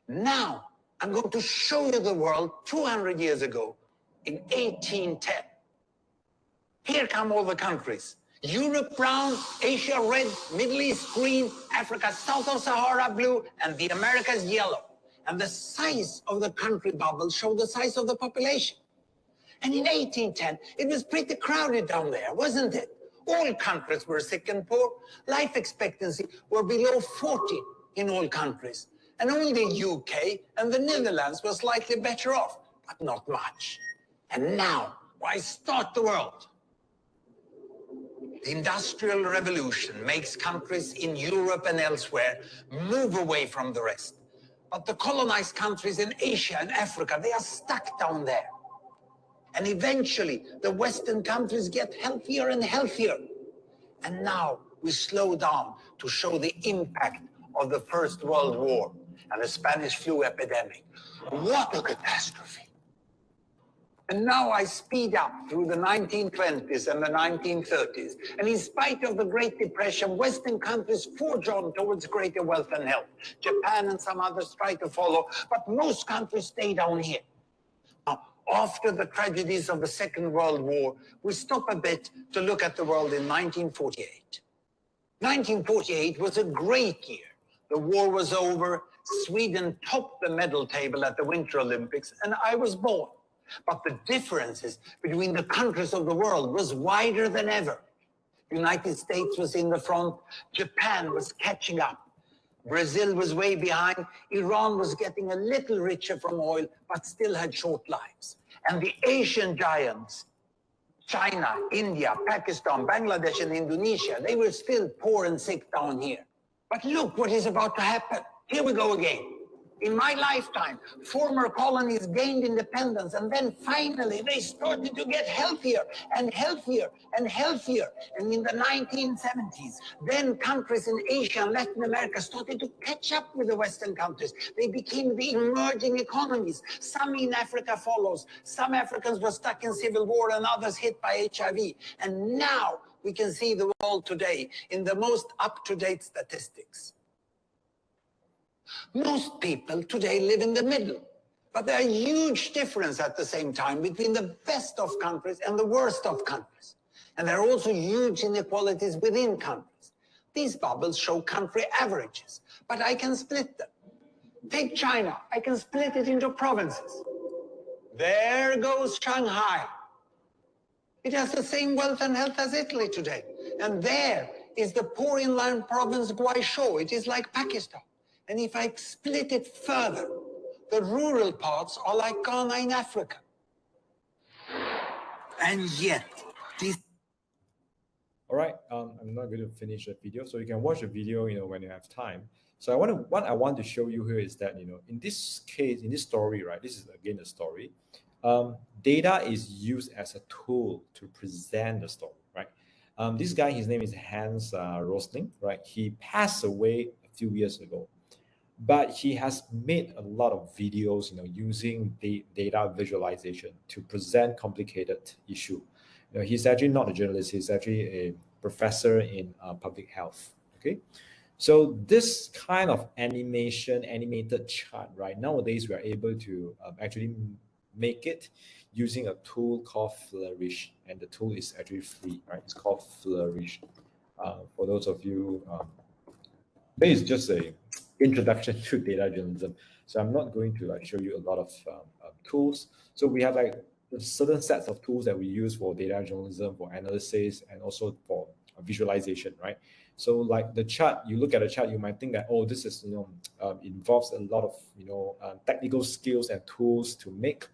Now, I'm going to show you the world 200 years ago in 1810. Here come all the countries. Europe brown, Asia red, Middle East green, Africa south of Sahara blue, and the Americas yellow. And the size of the country bubbles show the size of the population. And in 1810, it was pretty crowded down there, wasn't it? All countries were sick and poor. Life expectancy were below 40 in all countries. And only the UK and the Netherlands were slightly better off, but not much. And now, why start the world? The Industrial Revolution makes countries in Europe and elsewhere move away from the rest. But the colonized countries in Asia and Africa, they are stuck down there. And eventually, the Western countries get healthier and healthier. And now we slow down to show the impact of the First World War and the Spanish flu epidemic. What a catastrophe. And now I speed up through the 1920s and the 1930s. And in spite of the Great Depression, Western countries forge on towards greater wealth and health. Japan and some others try to follow, but most countries stay down here. Now, after the tragedies of the Second World War, we stop a bit to look at the world in 1948. 1948 was a great year. The war was over, Sweden topped the medal table at the Winter Olympics, and I was born. But the differences between the countries of the world was wider than ever. The United States was in the front, Japan was catching up, Brazil was way behind, Iran was getting a little richer from oil, but still had short lives. And the Asian giants, China, India, Pakistan, Bangladesh, and Indonesia, they were still poor and sick down here. But look what is about to happen. Here we go again. In my lifetime, former colonies gained independence, and then finally they started to get healthier and healthier and healthier. And in the 1970s, then countries in Asia and Latin America started to catch up with the Western countries. They became the emerging economies. Some in Africa follows. Some Africans were stuck in civil war and others hit by HIV. And now we can see the world today in the most up-to-date statistics. Most people today live in the middle, but there are huge differences at the same time between the best of countries and the worst of countries. And there are also huge inequalities within countries. These bubbles show country averages, but I can split them. Take China, I can split it into provinces. There goes Shanghai. It has the same wealth and health as Italy today. And there is the poor inland province Guizhou. It is like Pakistan. And if I split it further, the rural parts are like Ghana in Africa. And yet, this... All right, I'm not going to finish the video, so you can watch the video, when you have time. So what I want to show you here is that, in this case, in this story, right, this is again a story. Data is used as a tool to present the story, right? This guy, his name is Hans Rosling, right? He passed away a few years ago, but he has made a lot of videos, using the data visualization to present complicated issue. He's actually not a journalist; he's actually a professor in public health. Okay, so this kind of animated chart, right? Nowadays, we are able to actually make it using a tool called Flourish, and the tool is actually free, right? It's called Flourish. For those of you, this is just a introduction to data journalism. So I'm not going to show you a lot of tools. So we have certain sets of tools that we use for data journalism, for analysis, and also for visualization, right? So like the chart, you look at the chart, you might think that, oh, this is, involves a lot of, technical skills and tools to make.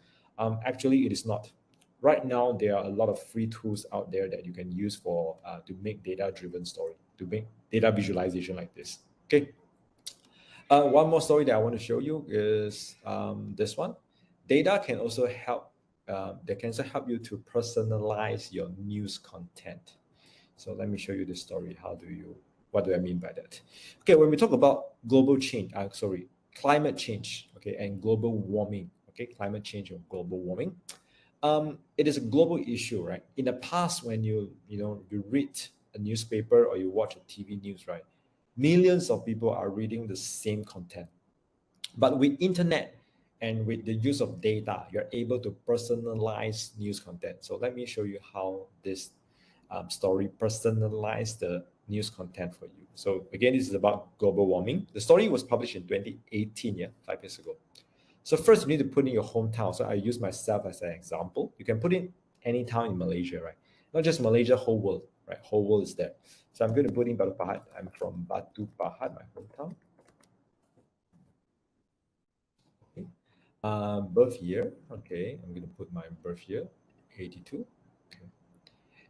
Actually, it is not. Right now, there are a lot of free tools out there that you can use for to make data-driven story, to make data visualization like this. Okay. One more story that I want to show you is this one. Data can also help. They can also help you to personalize your news content. So let me show you this story. What do I mean by that? Okay, when we talk about global change, climate change, okay, and global warming, okay, climate change or global warming, it is a global issue, right? In the past, when you read a newspaper or you watch a TV news, right, millions of people are reading the same content. But with internet and with the use of data, you're able to personalize news content. So let me show you how this story personalized the news content for you. So again, this is about global warming. The story was published in 2018, 5 years ago. So first, you need to put in your hometown. So I use myself as an example. You can put in any town in Malaysia, right? Not just Malaysia, whole world, right? Whole world is there. So I'm going to put in Batu Pahat. I'm from Batu Pahat, my hometown. Okay. Birth year. Okay, I'm going to put my birth year, 82. Okay.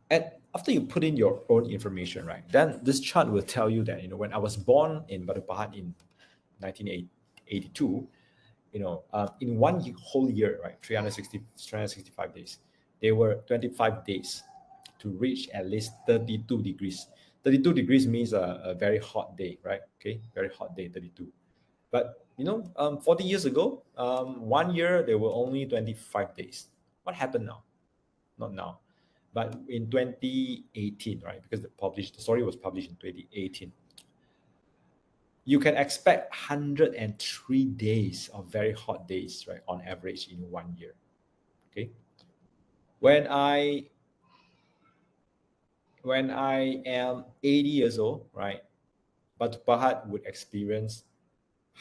And after you put in your own information, right, then this chart will tell you that, when I was born in Batu Pahat in 1982, in one whole year, right, 365 days, there were 25 days to reach at least 32 degrees. 32 degrees means a very hot day, right? Okay, very hot day, 32. But 40 years ago, 1 year there were only 25 days. What happened now? Not now, but in 2018, right? Because the story was published in 2018. You can expect 103 days of very hot days, right, on average in 1 year. Okay. When I am 80 years old, right, Batu Pahat would experience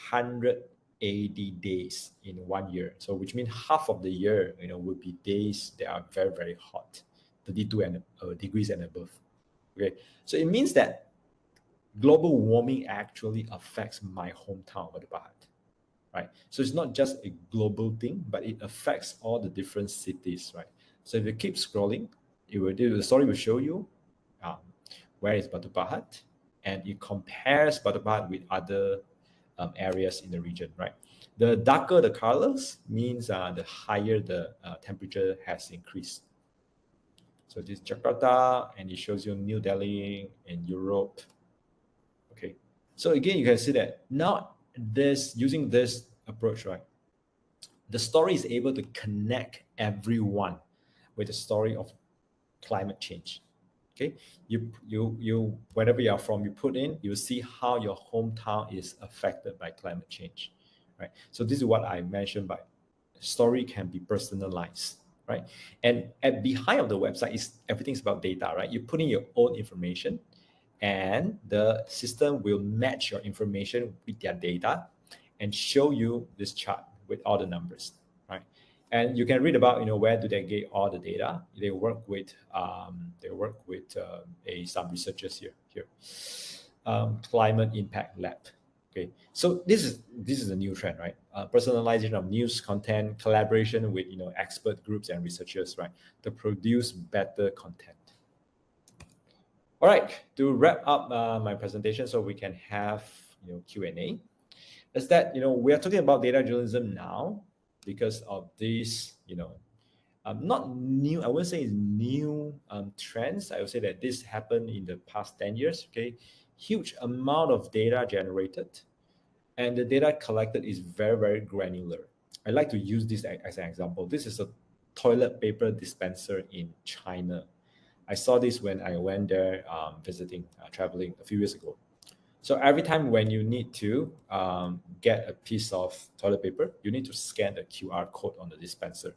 180 days in 1 year. So which means half of the year, would be days that are very, very hot, 32 degrees and above. Okay. So it means that global warming actually affects my hometown, Batu Pahat, right? So it's not just a global thing, but it affects all the different cities, right? So if you keep scrolling, the story will show you where is Batu Pahat, and it compares Batu Pahat with other areas in the region, right? The darker the colors means the higher the temperature has increased. So this is Jakarta, and it shows you New Delhi in Europe. Okay, so again, you can see that now using this approach, right, the story is able to connect everyone with the story of climate change. Okay, you wherever you are from, you put in, you see how your hometown is affected by climate change, right? So this is what I mentioned by story can be personalized, right? And behind of the website is everything's about data, right? You put in your own information, and the system will match your information with their data and show you this chart with all the numbers, right? And you can read about, where do they get all the data. They work with some researchers here. Climate Impact Lab. Okay, so this is a new trend, right? Personalization of news content, collaboration with expert groups and researchers, right, to produce better content. All right, to wrap up my presentation, so we can have Q&A, is that we are talking about data journalism now because of these not new, I wouldn't say it's new trends. I would say that this happened in the past 10 years. Okay, huge amount of data generated, and the data collected is very, very granular. I like to use this as an example. This is a toilet paper dispenser in China. I saw this when I went there visiting, traveling a few years ago. So every time when you need to get a piece of toilet paper, you need to scan the QR code on the dispenser,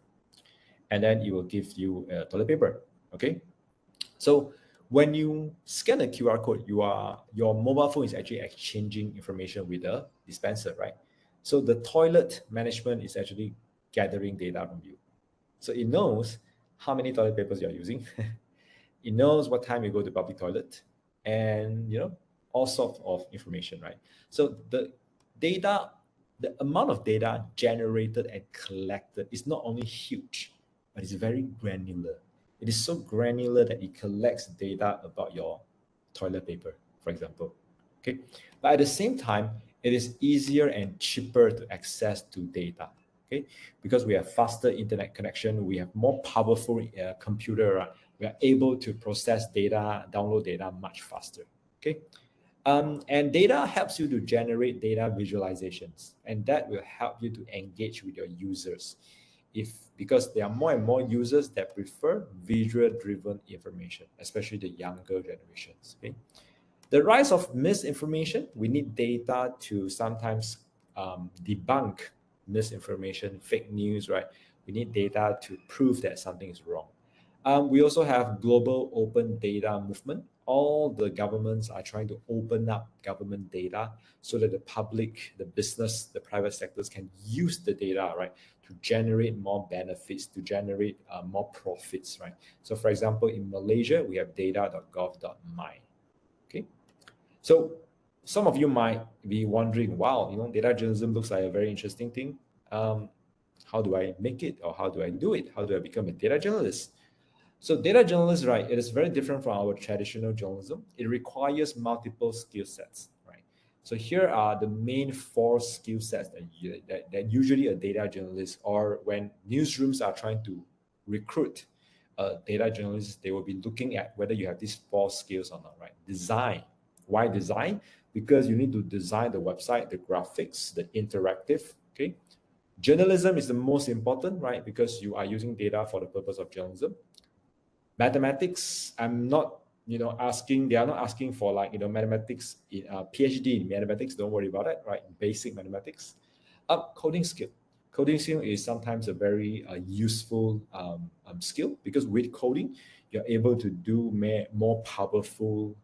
and then it will give you toilet paper. Okay, so when you scan the QR code, your mobile phone is actually exchanging information with the dispenser, right? So the toilet management is actually gathering data from you. So it knows how many toilet papers you're using. It knows what time you go to public toilet, and all sorts of information, right? So the amount of data generated and collected is not only huge, but it's very granular. It is so granular that it collects data about your toilet paper, for example. Okay, but at the same time, it is easier and cheaper to access to data. Okay, because we have faster internet connection, we have more powerful computer. Right? We are able to process data, download data much faster. Okay, and data helps you to generate data visualizations, and that will help you to engage with your users. Because there are more and more users that prefer visual-driven information, especially the younger generations. Okay, the rise of misinformation. We need data to sometimes debunk misinformation, fake news, right? We need data to prove that something is wrong. We also have global open data movement. All the governments are trying to open up government data so that the public, the business, the private sectors can use the data, right, to generate more benefits, to generate more profits, right? So for example, in Malaysia, we have data.gov.my. Okay, so some of you might be wondering, wow, data journalism looks like a very interesting thing. How do I make it, or how do I do it? How do I become a data journalist? So data journalist, right, it is very different from our traditional journalism. It requires multiple skill sets, right? So here are the main 4 skill sets that usually a data journalist, or when newsrooms are trying to recruit a data journalist, they will be looking at whether you have these 4 skills or not, right? Design. Why design? Because you need to design the website, the graphics, the interactive, okay? Journalism is the most important, right? Because you are using data for the purpose of journalism. Mathematics, I'm not, asking, they are not asking for like, mathematics, PhD in mathematics, don't worry about it, right? Basic mathematics. Coding skill. Coding skill is sometimes a very useful skill, because with coding, you're able to do more powerful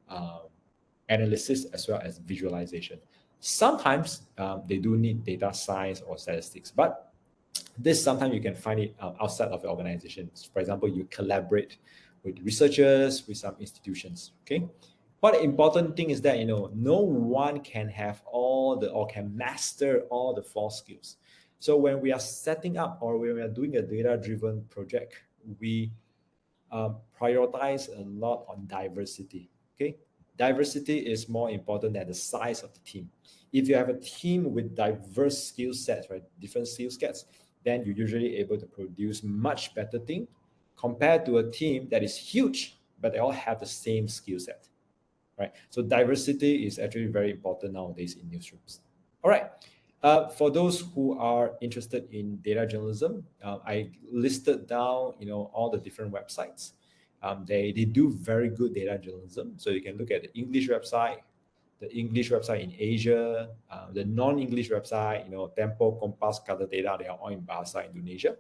analysis as well as visualization. Sometimes they do need data science or statistics, but this sometimes you can find it outside of your organization. For example, you collaborate with researchers, with some institutions. Okay, what the important thing is that no one can have or can master all the 4 skills. So when we are setting up, or when we are doing a data-driven project, we prioritize a lot on diversity. Okay, diversity is more important than the size of the team. If you have a team with diverse skill sets, right, different skill sets, then you're usually able to produce much better thing compared to a team that is huge, but they all have the same skill set, right? So diversity is actually very important nowadays in newsrooms. All right. For those who are interested in data journalism, I listed down, all the different websites. They do very good data journalism. So you can look at the English website, the English website in Asia, the non-English website, Tempo, Kompas, Kata Data, they are all in Bahasa Indonesia.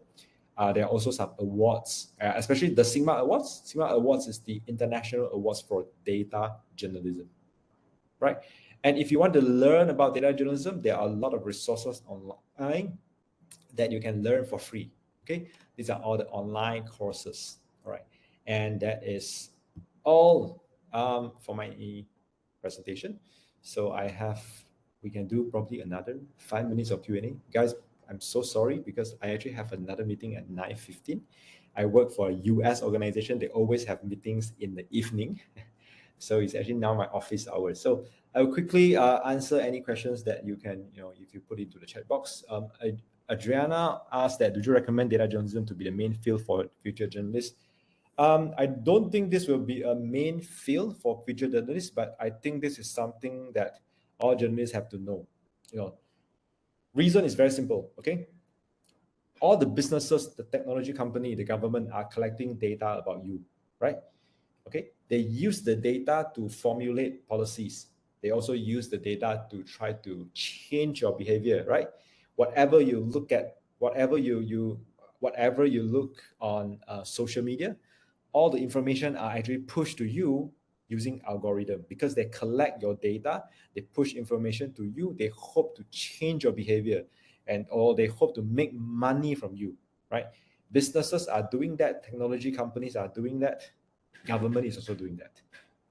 there are also some awards, especially the Sigma Awards. Sigma Awards is the international awards for data journalism, right? And if you want to learn about data journalism, there are a lot of resources online that you can learn for free. Okay, these are all the online courses. All right, and that is all for my presentation. So we can do probably another 5 minutes of Q&A. Guys, I'm so sorry because I actually have another meeting at 9:15. I work for a US organization. They always have meetings in the evening. So it's actually now my office hours. So I will quickly answer any questions that you can, if you put into the chat box. Adriana asked that, do you recommend data journalism to be the main field for future journalists? I don't think this will be a main field for future journalists, but I think this is something that all journalists have to know. Reason is very simple, okay? All the businesses, the technology company, the government are collecting data about you, right? Okay, they use the data to formulate policies. They also use the data to try to change your behavior, right? Whatever you look at, whatever you look on social media, all the information are actually pushed to you using algorithm because they collect your data, they push information to you, they hope to change your behavior or they hope to make money from you, right? Businesses are doing that, technology companies are doing that, government is also doing that.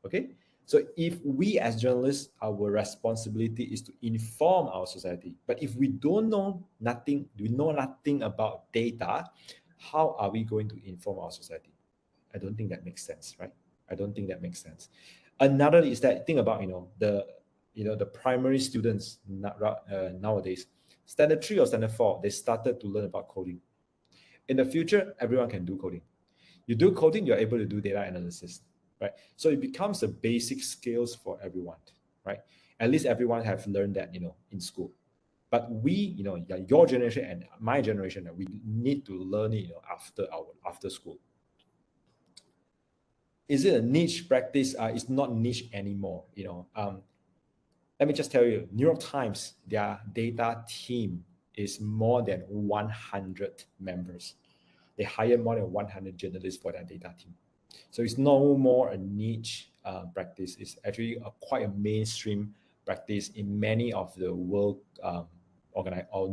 Okay, so if we as journalists, our responsibility is to inform our society. But if we know nothing about data, how are we going to inform our society? I don't think that makes sense, right? I don't think that makes sense. Another is that think about the primary students nowadays, standard 3 or standard 4, they started to learn about coding. In the future, everyone can do coding. You do coding, you're able to do data analysis, right? So it becomes a basic skills for everyone, right? At least everyone have learned that, in school. But we, your generation and my generation, we need to learn it, after school. Is it a niche practice? It's not niche anymore, Let me just tell you, New York Times, their data team is more than 100 members. They hire more than 100 journalists for their data team. So it's no more a niche practice. It's actually quite a mainstream practice in many of the world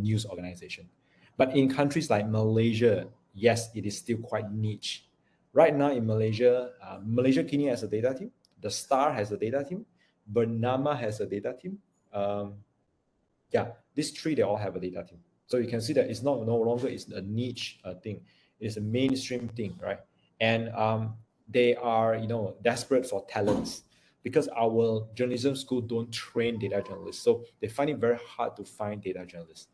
news organizations. But in countries like Malaysia, yes, it is still quite niche. Right now in Malaysia, Malaysia Kini has a data team. The Star has a data team. Bernama has a data team. These three, they all have a data team. So you can see that it's no longer it's a niche thing. It's a mainstream thing, right? And they are, desperate for talents because our journalism school don't train data journalists. So they find it very hard to find data journalists.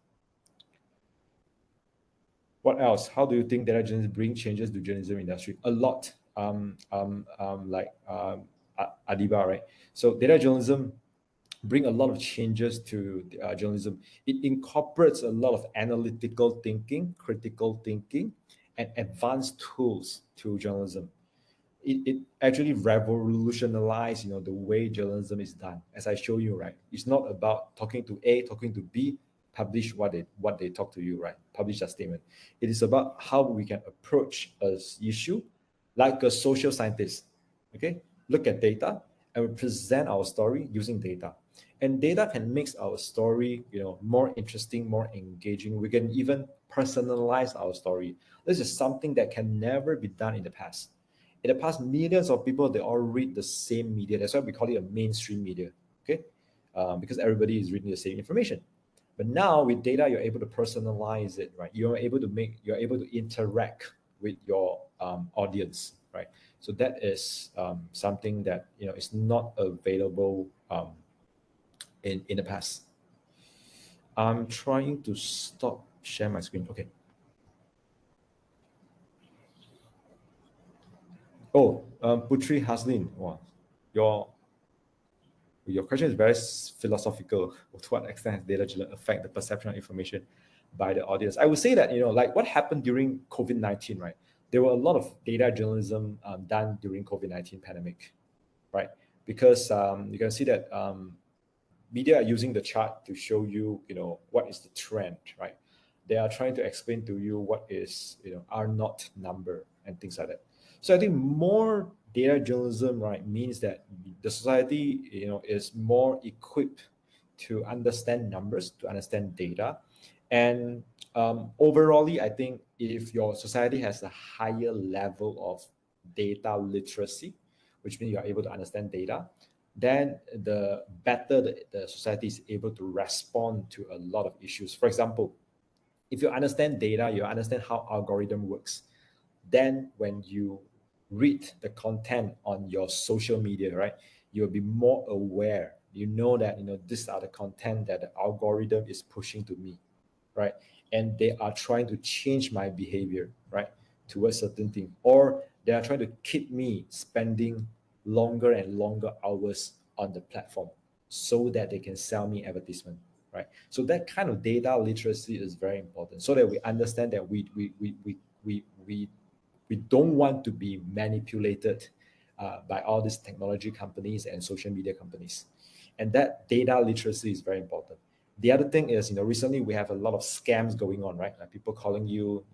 What else? How do you think data journalists bring changes to journalism industry? A lot, like Adiba, right? So data journalism bring a lot of changes to journalism. It incorporates a lot of analytical thinking, critical thinking, and advanced tools to journalism. It actually revolutionized, the way journalism is done. As I show you, right? It's not about talking to A, talking to B, publish what they talk to you, right? Publish a statement. It is about how we can approach an issue like a social scientist. Okay, look at data and we present our story using data. And data can make our story, more interesting, more engaging. We can even personalize our story. This is something that can never be done in the past. In the past, millions of people, they all read the same media. That's why we call it a mainstream media, okay? Because everybody is reading the same information. But now with data, you're able to personalize it, right? You're able to interact with your audience, right? So that is something that is not available in the past. I'm trying to stop share my screen. Okay. Oh, Putri Haslin, wow, your question is very philosophical. To what extent has data journalism affect the perception of information by the audience? I would say that, like what happened during COVID-19, right? There were a lot of data journalism done during COVID-19 pandemic, right? Because you can see that media are using the chart to show you, what is the trend, right? they are trying to explain to you what is, R naught number and things like that. So I think more data journalism, right, means that the society, is more equipped to understand numbers, to understand data. And overallly, I think if your society has a higher level of data literacy, which means you are able to understand data, then the better the society is able to respond to a lot of issues. For example, if you understand data, you understand how algorithm works, then when you read the content on your social media, right, you'll be more aware. You know that, these are the content that the algorithm is pushing to me, right? And they are trying to change my behavior, right, towards certain thing, or they are trying to keep me spending longer and longer hours on the platform so that they can sell me advertisement, right? So that kind of data literacy is very important, so that we understand that we don't want to be manipulated by all these technology companies and social media companies. And that data literacy is very important. The other thing is, recently we have a lot of scams going on, right? Like people calling you,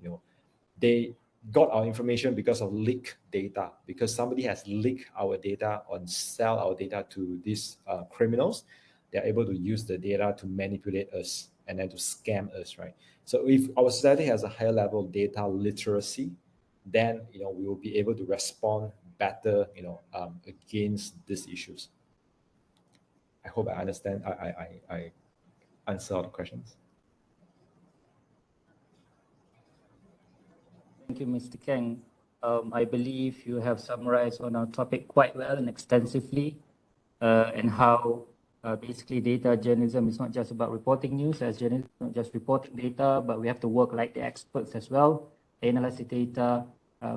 they got our information because of leaked data, because somebody has leaked our data or sell our data to these criminals. They're able to use the data to manipulate us and then to scam us, right? So if our society has a higher level of data literacy, then we will be able to respond better, against these issues. I hope I understand. I answer all the questions. Thank you, Mr. Keng. I believe you have summarized on our topic quite well and extensively, and how basically data journalism is not just about reporting news as journalists, not just reporting data, but we have to work like the experts as well, analyze the data,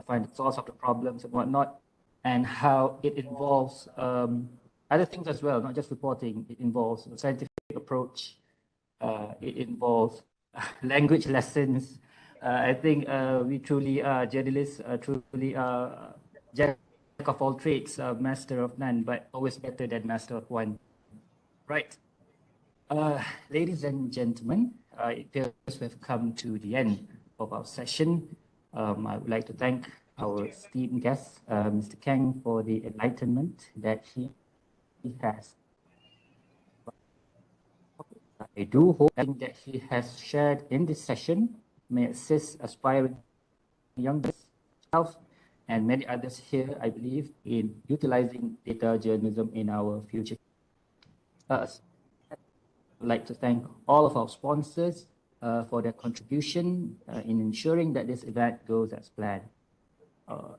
find the source of the problems and whatnot, and how it involves other things as well, not just reporting. It involves a scientific approach, it involves language lessons. I think we truly are journalists, truly are jack of all trades, master of none, but always better than master of one. Right. Ladies and gentlemen, it appears we have come to the end of our session. I would like to thank our esteemed guest, Mr. Keng, for the enlightenment that he has. I do hope that he has shared in this session may assist aspiring young health and many others here, I believe, in utilizing data journalism in our future. I'd like to thank all of our sponsors for their contribution in ensuring that this event goes as planned.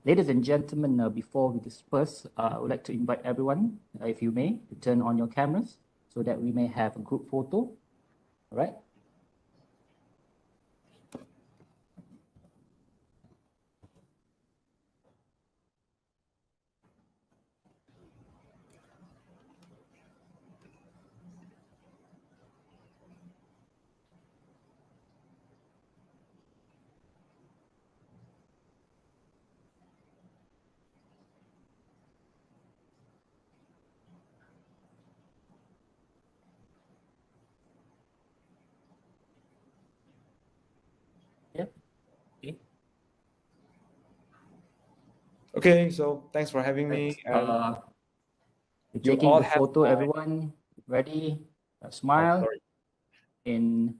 Ladies and gentlemen, before we disperse, I would like to invite everyone, if you may, to turn on your cameras so that we may have a group photo. All right. Okay. Okay, so thanks for having me. And we're you taking all the have photo, everyone. Ready? Smile. sorry. In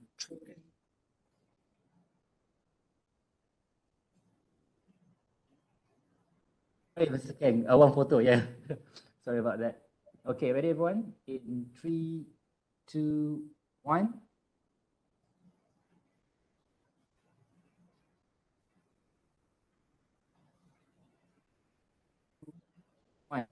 Hey, Mr. Keng, one photo, yeah. Sorry about that. Okay, ready, everyone? In 3, 2, 1. One.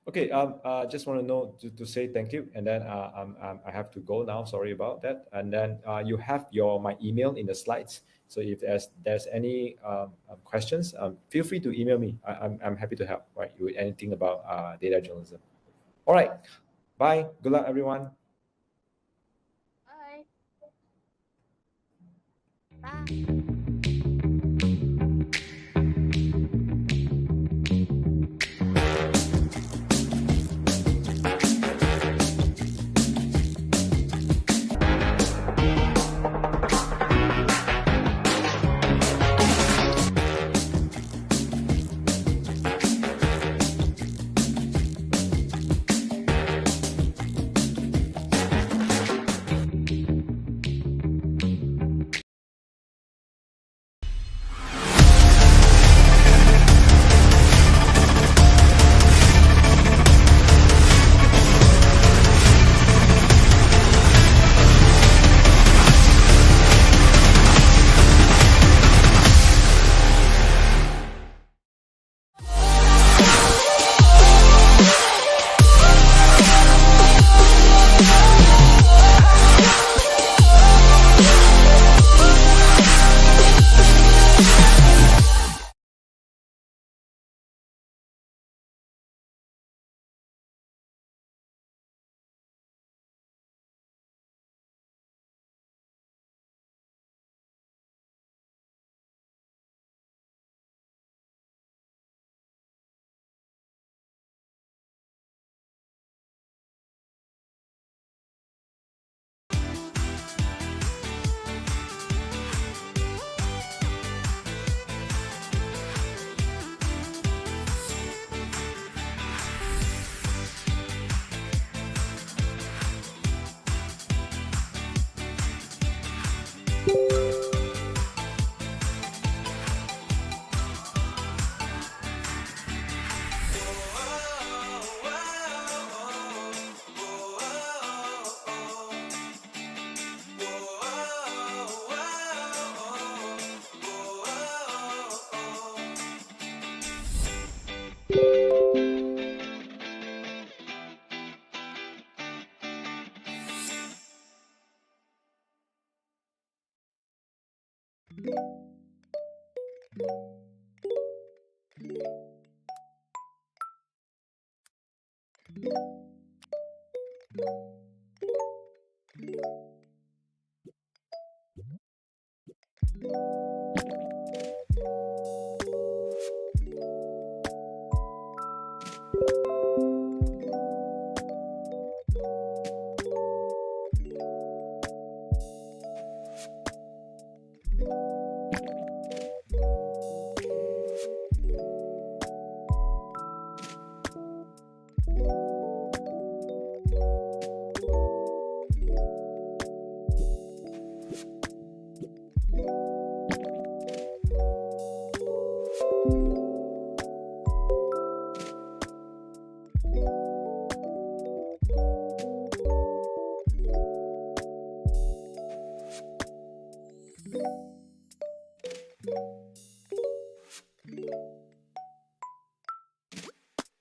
Okay, just want to know to say thank you, and then I have to go now. Sorry about that. And then you have my email in the slides. So if there's any questions, feel free to email me. I'm happy to help, right, with anything about data journalism. All right, bye. Good luck, everyone. Bye. Bye.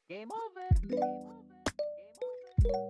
Game over. Game over. Game over. Game over.